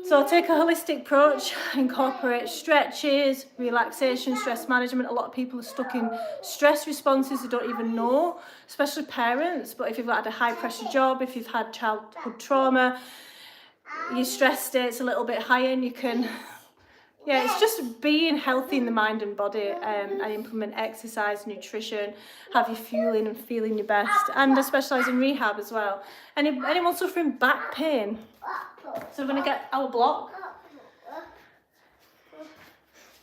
Speaker 1: So I take a holistic approach, incorporate stretches, relaxation, stress management. A lot of people are stuck in stress responses they don't even know, especially parents. But if you've had a high pressure job, if you've had childhood trauma, your stress state's a little bit higher and you can, yeah, it's just being healthy in the mind and body. I implement exercise, nutrition, have you fueling and feeling your best. And I specialise in rehab as well. Anyone suffering back pain? So we're going to get our block.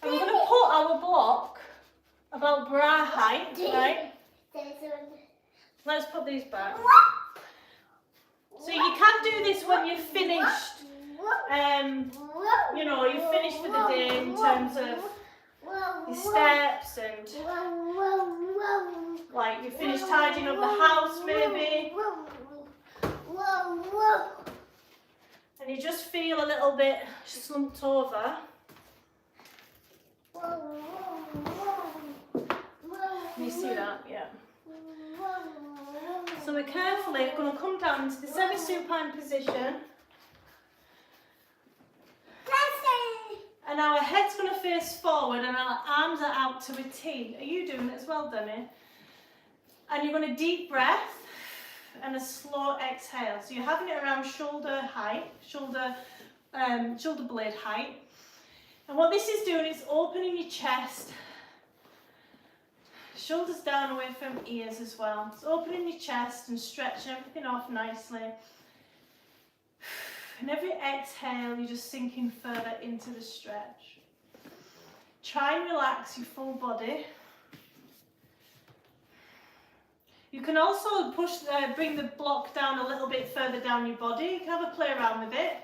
Speaker 1: And we're going to put our block about bra height, right? Let's put these back. So you can do this when you've finished, you know, you've finished for the day in terms of your steps and like you finished tidying up the house maybe. And you just feel a little bit slumped over. You see that? Yeah. So we're carefully going to come down into the semi-supine position. And our head's going to face forward and our arms are out to a T. Are you doing it as well, Demi? And you're going to deep breath and a slow exhale. So you're having it around shoulder height, shoulder shoulder blade height. And what this is doing is opening your chest, shoulders down away from ears as well. It's opening your chest and stretching everything off nicely. And every exhale, you're just sinking further into the stretch. Try and relax your full body. You can also bring the block down a little bit further down your body. You can have a play around with it.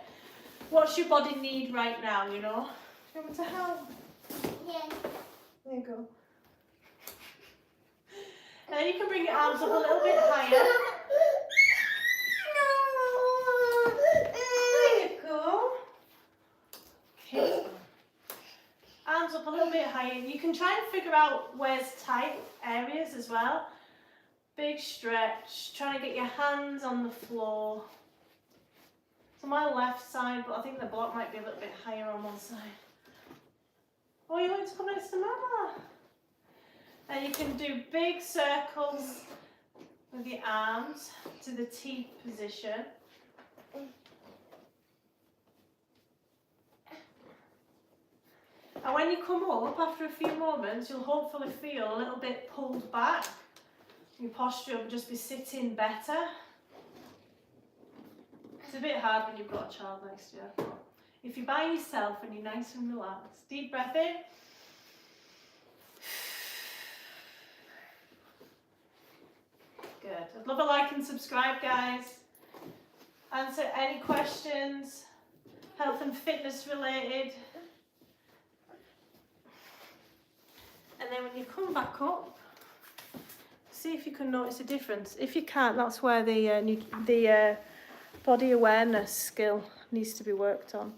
Speaker 1: What's your body need right now, you know? Do you want me to help?
Speaker 2: Yeah.
Speaker 1: There you go. And then you can bring your arms up a little bit higher. There you go. Okay. Arms up a little bit higher. You can try and figure out where's tight areas as well. Big stretch. Trying to get your hands on the floor. It's on my left side, but I think the block might be a little bit higher on one side. Oh, you want to come next to Mama? And you can do big circles with your arms to the T position. And when you come up, after a few moments, you'll hopefully feel a little bit pulled back. Your posture will just be sitting better. It's a bit hard when you've got a child next to you. If you're by yourself and you're nice and relaxed, deep breath in. Good. I'd love a like and subscribe, guys. Answer any questions, health and fitness related. And then when you come back up, see if you can notice a difference. If you can't, that's where the body awareness skill needs to be worked on.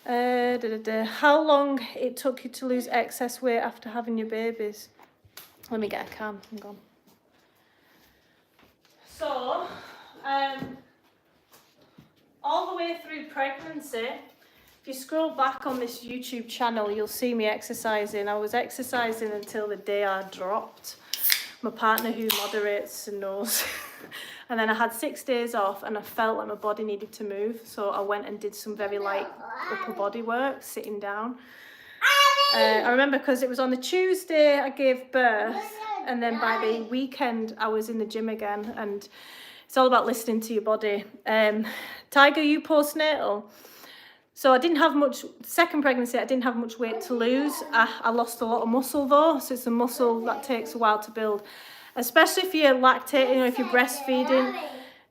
Speaker 1: How long it took you to lose excess weight after having your babies? Let me get a cam. Hang on. So, all the way through pregnancy, if you scroll back on this YouTube channel, you'll see me exercising. I was exercising until the day I dropped. My partner who moderates and knows. And then I had 6 days off and I felt like my body needed to move. So I went and did some very light upper body work, sitting down. I remember because it was on the Tuesday I gave birth, and then by the weekend I was in the gym again, and it's all about listening to your body. Tiger, you postnatal? So I didn't have much, second pregnancy, I didn't have much weight to lose. I lost a lot of muscle though, so it's a muscle that takes a while to build. Especially if you're lactating or if you're breastfeeding,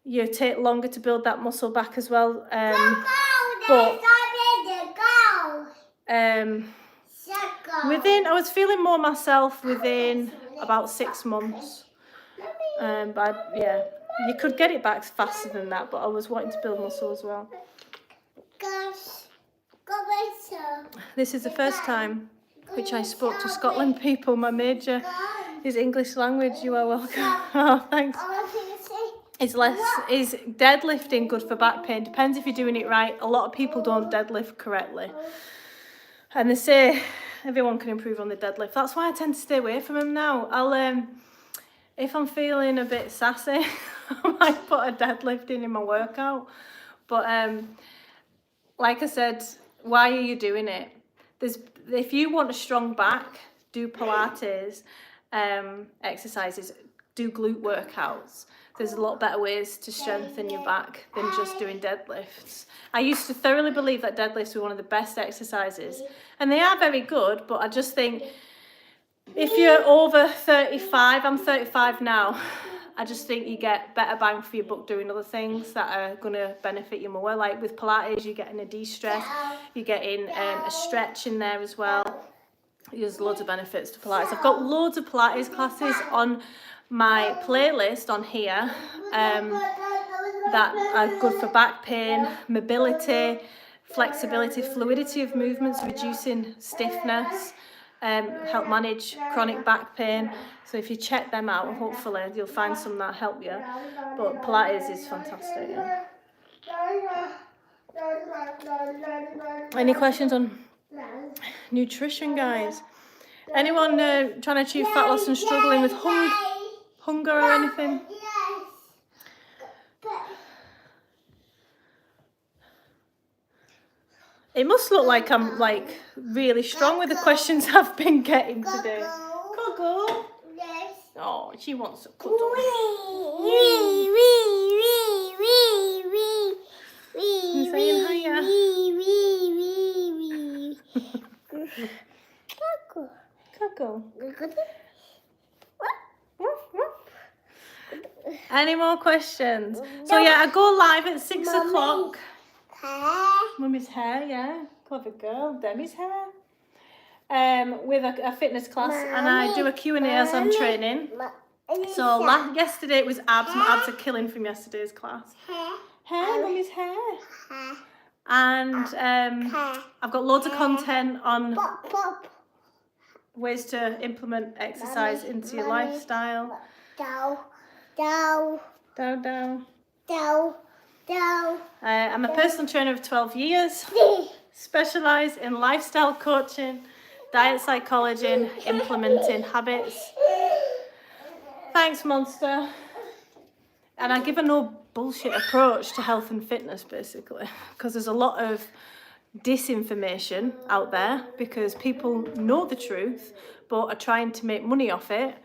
Speaker 1: you take longer to build that muscle back as well. I was feeling more myself within about 6 months. But yeah, you could get it back faster than that, but I was wanting to build muscle as well. This is the first time which I spoke to Scotland people. My major is English language. You are welcome. Oh, thanks. Is deadlifting good for back pain? Depends if you're doing it right. A lot of people don't deadlift correctly. And they say everyone can improve on the deadlift. That's why I tend to stay away from them now. If I'm feeling a bit sassy, I might put a deadlift in my workout. But like I said, why are you doing it? If you want a strong back, do Pilates exercises, do glute workouts. There's a lot better ways to strengthen your back than just doing deadlifts. I used to thoroughly believe that deadlifts were one of the best exercises, and they are very good, but I just think if you're over 35, I'm 35 now, I just think you get better bang for your buck doing other things that are going to benefit you more. Like with Pilates, you're getting a de-stress, you're getting a stretch in there as well. There's loads of benefits to Pilates. I've got loads of Pilates classes on my playlist on here that are good for back pain, mobility, flexibility, fluidity of movements, reducing stiffness, help manage chronic back pain. So if you check them out, hopefully you'll find some that help you. But Pilates is fantastic. Yeah. Any questions on nutrition, guys? Anyone trying to achieve fat loss and struggling with hunger or anything? It must look like I'm like really strong with the questions I've been getting today. Coco.
Speaker 2: Yes.
Speaker 1: Oh, she wants a cuddle. I'm saying hiya. Coco. Any more questions? So yeah, I go live at 6 o'clock. Mummy's hair, yeah. Clever girl. Demi's hair. With a fitness class, and I do a Q&A as I'm training. So yesterday it was abs. My abs are killing from yesterday's class. Hair, Mummy's hair. And I've got loads of content on ways to implement exercise into your lifestyle. I'm a personal trainer of 12 years. Specialise in lifestyle coaching, diet psychology, and implementing habits. Thanks, Monster. And I give a no bullshit approach to health and fitness, basically, because there's a lot of disinformation out there because people know the truth but are trying to make money off it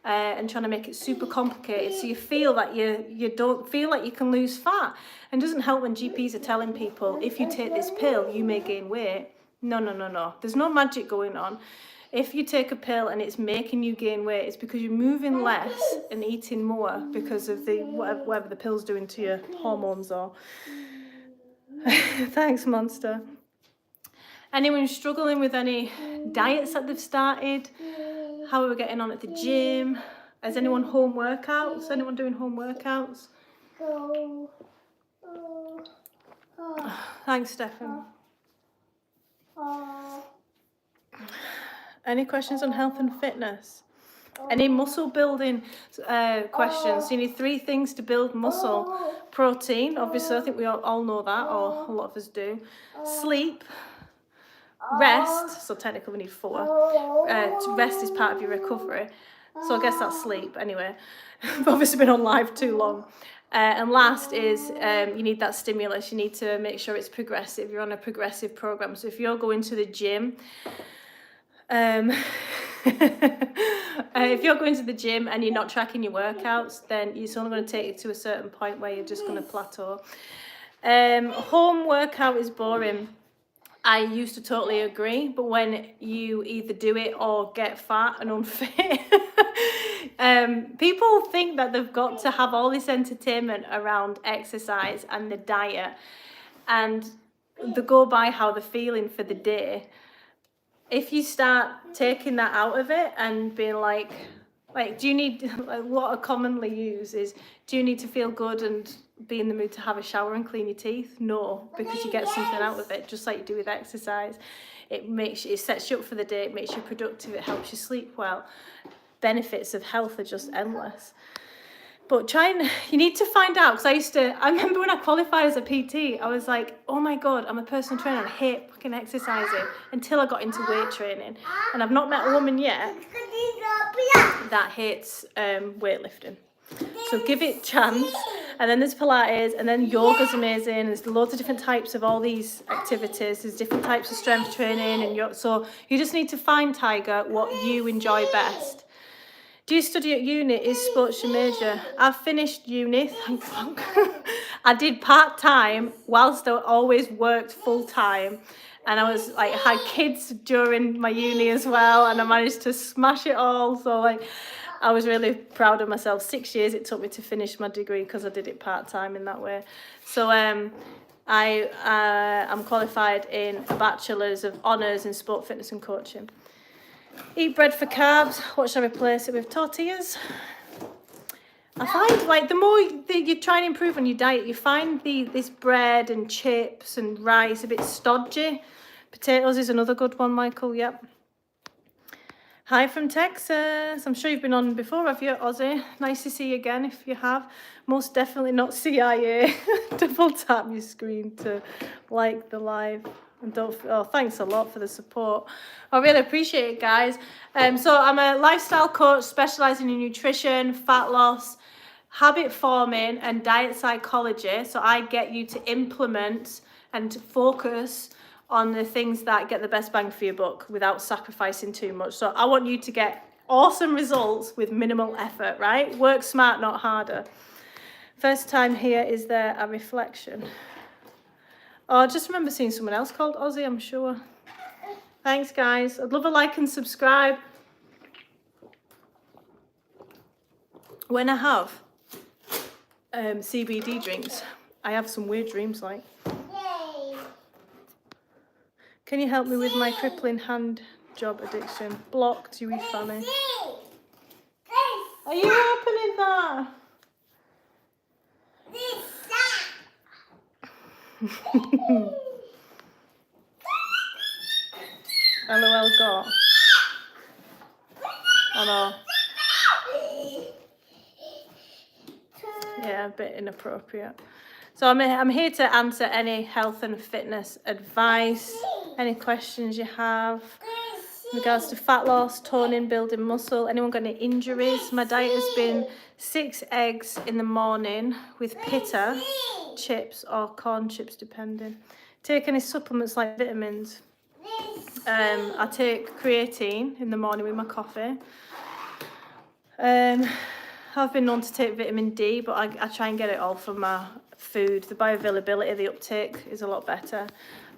Speaker 1: and trying to make it super complicated, so you feel that you don't feel like you can lose fat. And it doesn't help when GPs are telling people if you take this pill you may gain weight. No, there's no magic going on. If you take a pill and it's making you gain weight, it's because you're moving less and eating more because of the whatever the pill's doing to your hormones or thanks, Monster. Anyone struggling with any diets that they've started? How are we getting on at the gym? Is anyone home workouts? Anyone doing home workouts? Thanks, Stefan. Any questions on health and fitness? Any muscle building questions? You need 3 things to build muscle. Protein, obviously, I think we all know that, or a lot of us do. Sleep. Rest, so technically we need 4. Rest is part of your recovery. So I guess that's sleep anyway. I've obviously been on live too long. And last is you need that stimulus. You need to make sure it's progressive. You're on a progressive program. So if you're going to the gym, if you're going to the gym and you're not tracking your workouts, then it's only going to take you to a certain point where you're just going to plateau. Home workout is boring. I used to totally agree, but when you either do it or get fat and unfit, people think that they've got to have all this entertainment around exercise and the diet, and they go by how they're feeling for the day. If you start taking that out of it and being like do you need, what I commonly use is, do you need to feel good and be in the mood to have a shower and clean your teeth? No, because you get something out of it, just like you do with exercise. It sets you up for the day, it makes you productive, it helps you sleep well. Benefits of health are just endless. But you need to find out, because I remember when I qualified as a PT, I was like, oh my God, I'm a personal trainer, I hate fucking exercising, until I got into weight training. And I've not met a woman yet that hates weightlifting. So give it a chance. And then there's Pilates, and then yoga's amazing. There's loads of different types of all these activities. There's different types of strength training, and so you just need to find, Tiger, what you enjoy best. Do you study at uni? Is sports your major? I've finished uni, thank fuck. I did part-time whilst I always worked full-time. And I was had kids during my uni as well, and I managed to smash it all. So I was really proud of myself. 6 years it took me to finish my degree because I did it part-time in that way. So I'm qualified in a Bachelor's of Honours in Sport, Fitness and Coaching. Eat bread for carbs. What should I replace it with? Tortillas. I find the more you try and improve on your diet, you find this bread and chips and rice a bit stodgy. Potatoes is another good one, Michael. Yep. Hi from Texas. I'm sure you've been on before, have you, Ozzy? Nice to see you again if you have. Most definitely not CIA. Double tap your screen to like the live. And thanks a lot for the support. I really appreciate it, guys. So I'm a lifestyle coach specializing in nutrition, fat loss, habit forming, and diet psychology. So I get you to implement and focus on the things that get the best bang for your buck without sacrificing too much. So I want you to get awesome results with minimal effort, right? Work smart, not harder. First time here, is there a reflection? Oh, I just remember seeing someone else called Ozzy, I'm sure. Thanks, guys. I'd love a like and subscribe. When I have CBD drinks, I have some weird dreams like. Can you help me with my crippling hand job addiction? Blocked, you wee fanny. Are you opening that? LOL got. Oh no. Yeah, a bit inappropriate. So I'm here to answer any health and fitness advice, any questions you have in regards to fat loss, toning, building muscle. Anyone got any injuries? My diet has been 6 eggs in the morning with pita, chips or corn chips depending. Take any supplements like vitamins. I take creatine in the morning with my coffee. I've been known to take vitamin D, but I try and get it all from my food. The bioavailability, the uptake is a lot better.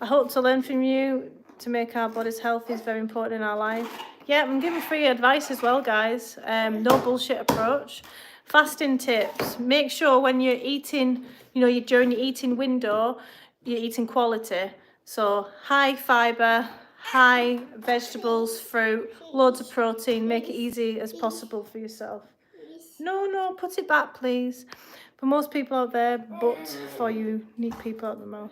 Speaker 1: I hope to learn from you. To make our bodies healthy is very important in our life. Yeah, I'm giving free advice as well, guys. No bullshit approach. Fasting tips. Make sure when you're eating, during your eating window, you're eating quality. So high fibre, high vegetables, fruit, loads of protein. Make it easy as possible for yourself. No, put it back, please. For most people out there, but for you neat people at the moment.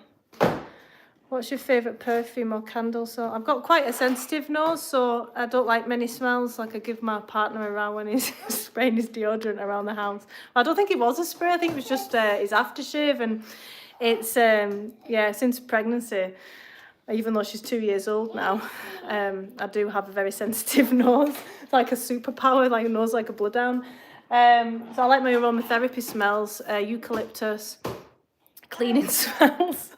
Speaker 1: What's your favourite perfume or candle? So I've got quite a sensitive nose, so I don't like many smells. Like I give my partner around when he's spraying his deodorant around the house. I don't think it was a spray. I think it was just his aftershave, and it's since pregnancy. Even though she's 2 years old now, I do have a very sensitive nose. It's like a superpower, like a nose like a bloodhound. So I like my aromatherapy smells, eucalyptus, cleaning smells.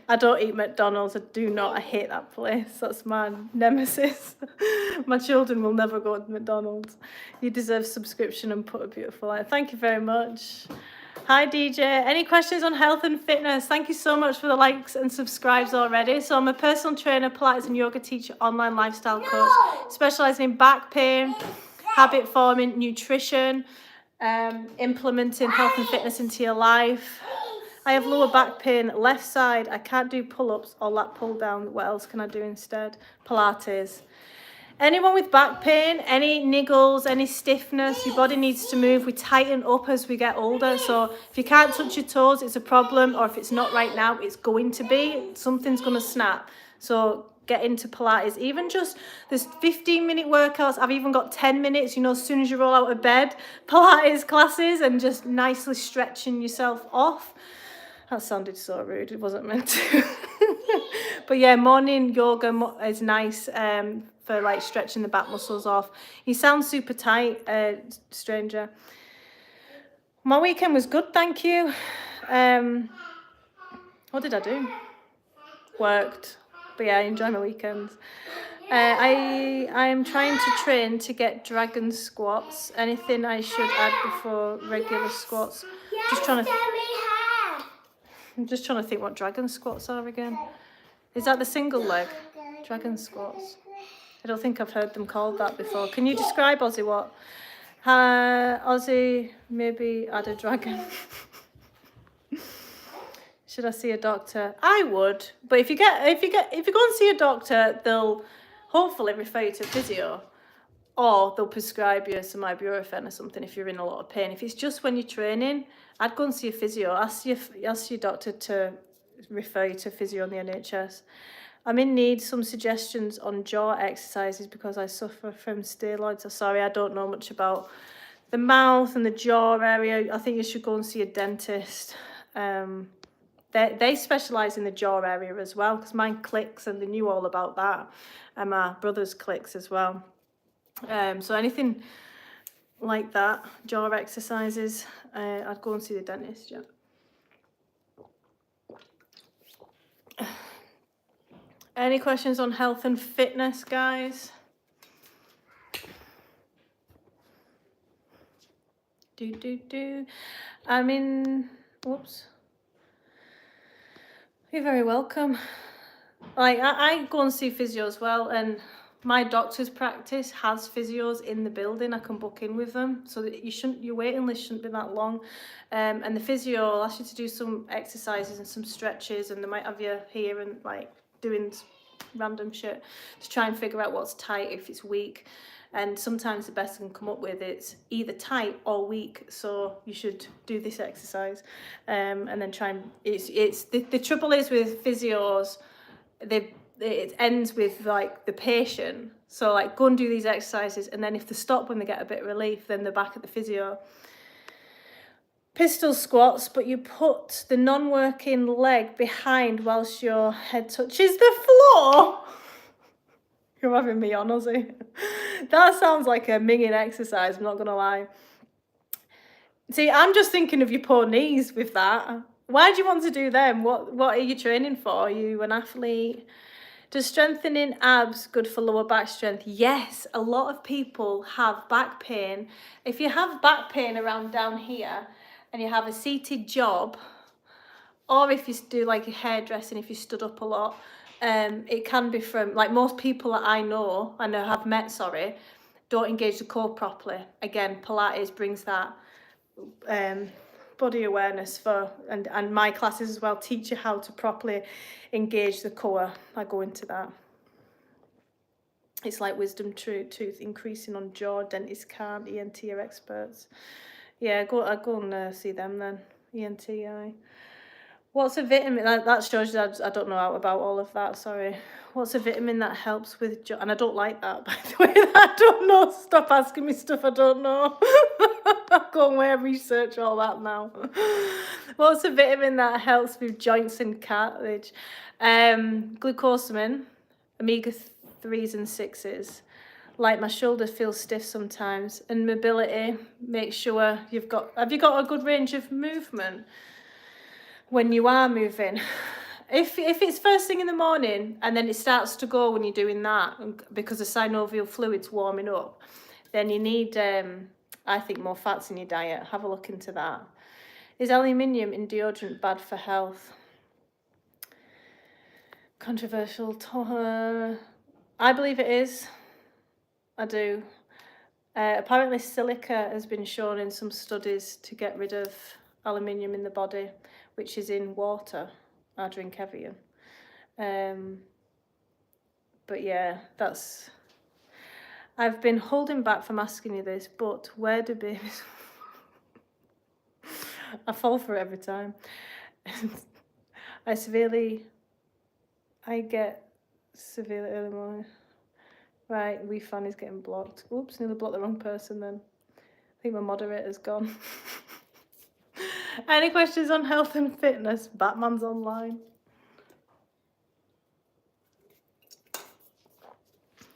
Speaker 1: I don't eat McDonald's. I do not. I hate that place. That's my nemesis. My children will never go to McDonald's. You deserve subscription and put a beautiful life. Thank you very much. Hi DJ, any questions on health and fitness? Thank you so much for the likes and subscribes already. So I'm a personal trainer, Pilates and yoga teacher, online lifestyle coach, specialising in back pain, habit forming, nutrition, implementing health and fitness into your life. I have lower back pain, left side. I can't do pull-ups or lat pull down. What else can I do instead? Pilates. Anyone with back pain, any niggles, any stiffness, your body needs to move. We tighten up as we get older. So if you can't touch your toes, it's a problem. Or if it's not right now, it's going to be. Something's going to snap. So get into Pilates. Even just, there's 15-minute workouts. I've even got 10 minutes, as soon as you roll out of bed, Pilates classes and just nicely stretching yourself off. That sounded so rude. It wasn't meant to. But yeah, morning yoga is nice for like stretching the back muscles off. You sound super tight, stranger. My weekend was good, thank you. What did I do? Worked. But yeah, I enjoy my weekends. I am trying to train to get dragon squats. Anything I should add before regular squats? I'm just trying to think what dragon squats are again. Is that the single leg? Dragon squats. I don't think I've heard them called that before. Can you describe, Ozzy, what? Ozzy, maybe add a dragon. Should I see a doctor? I would, but if you go and see a doctor, they'll hopefully refer you to physio, or they'll prescribe you some ibuprofen or something if you're in a lot of pain. If it's just when you're training, I'd go and see a physio. Ask your doctor to refer you to physio on the NHS. I'm in need some suggestions on jaw exercises because I suffer from steroids. Sorry, I don't know much about the mouth and the jaw area. I think you should go and see a dentist. They specialise in the jaw area as well, because mine clicks and they knew all about that, and my brother's clicks as well. So anything like that, jaw exercises, I'd go and see the dentist, yeah. Any questions on health and fitness, guys? I mean, whoops. You're very welcome. Like, I go and see physio as well, and my doctor's practice has physios in the building. I can book in with them, so that your waiting list shouldn't be that long. And the physio will ask you to do some exercises and some stretches, and they might have you here and like doing random shit to try and figure out what's tight, if it's weak. And sometimes the best I can come up with it's either tight or weak, so you should do this exercise, and then try and the trouble is with physios, it ends with like the patient, so like go and do these exercises, and then if they stop when they get a bit of relief, then they're back at the physio. Pistol squats, but you put the non-working leg behind whilst your head touches the floor. You're having me on, Ozzy. That sounds like a minging exercise, I'm not gonna lie. See, I'm just thinking of your poor knees with that. Why do you want to do them? What are you training for? Are you an athlete? Does strengthening abs good for lower back strength? Yes, a lot of people have back pain. If you have back pain around down here and you have a seated job, or if you do like a hairdressing, if you stood up a lot, it can be from, like most people that I know have met, don't engage the core properly. Again, Pilates brings that body awareness for, and my classes as well teach you how to properly engage the core. I go into that. It's like wisdom tooth increasing on jaw, dentists can't, ENT are experts. Yeah, go and see them then, ENT. What's a vitamin, that shows you I don't know about all of that, sorry. What's a vitamin that helps with and I don't like that, by the way. I don't know, stop asking me stuff I don't know. I'll go and research all that now. What's a vitamin that helps with joints and cartilage? Glucosamine, omega-3s and 6s. Like my shoulders feel stiff sometimes. And mobility, make sure have you got a good range of movement when you are moving. If it's first thing in the morning and then it starts to go when you're doing that because the synovial fluid's warming up, then you need, I think, more fats in your diet. Have a look into that. Is aluminium in deodorant bad for health? Controversial. I believe it is. I do. Apparently silica has been shown in some studies to get rid of aluminium in the body, which is in water. I drink Evian. But yeah, I've been holding back from asking you this, but where do babies... I fall for it every time. I get severely early morning. Right, fan is getting blocked. Oops, nearly blocked the wrong person then. I think my moderator's gone. Any questions on health and fitness? Batman's online.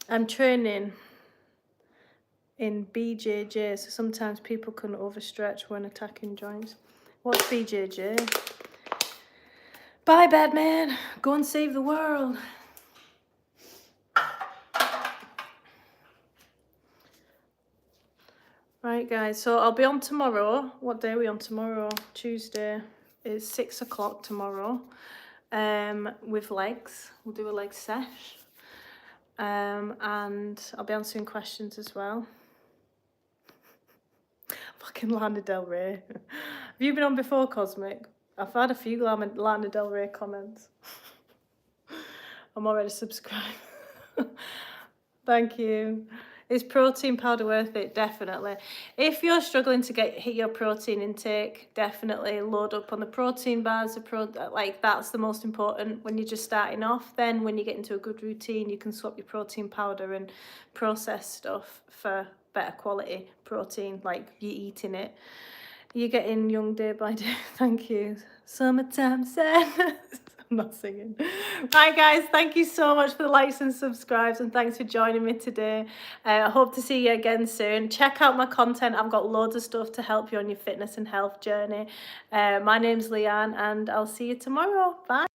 Speaker 1: I'm training in BJJ, so sometimes people can overstretch when attacking joints. What's BJJ? Bye, Batman. Go and save the world. Right, guys, so I'll be on tomorrow. What day are we on tomorrow? Tuesday. It's 6 o'clock tomorrow. With legs. We'll do a leg sesh. And I'll be answering questions as well. Fucking Lana Del Rey. Have you been on before, Cosmic? I've had a few Lana Del Rey comments. I'm already subscribed. Thank you. Is protein powder worth it? Definitely. If you're struggling to hit your protein intake, definitely load up on the protein bars. That's the most important when you're just starting off. Then when you get into a good routine, you can swap your protein powder and processed stuff for better quality protein, like you eating it. You're getting young day by day. Thank you. Summertime sadness. I'm not singing. Right, guys, thank you so much for the likes and subscribes, and thanks for joining me today. I hope to see you again soon. Check out my content. I've got loads of stuff to help you on your fitness and health journey. My name's Leanne, and I'll see you tomorrow. Bye.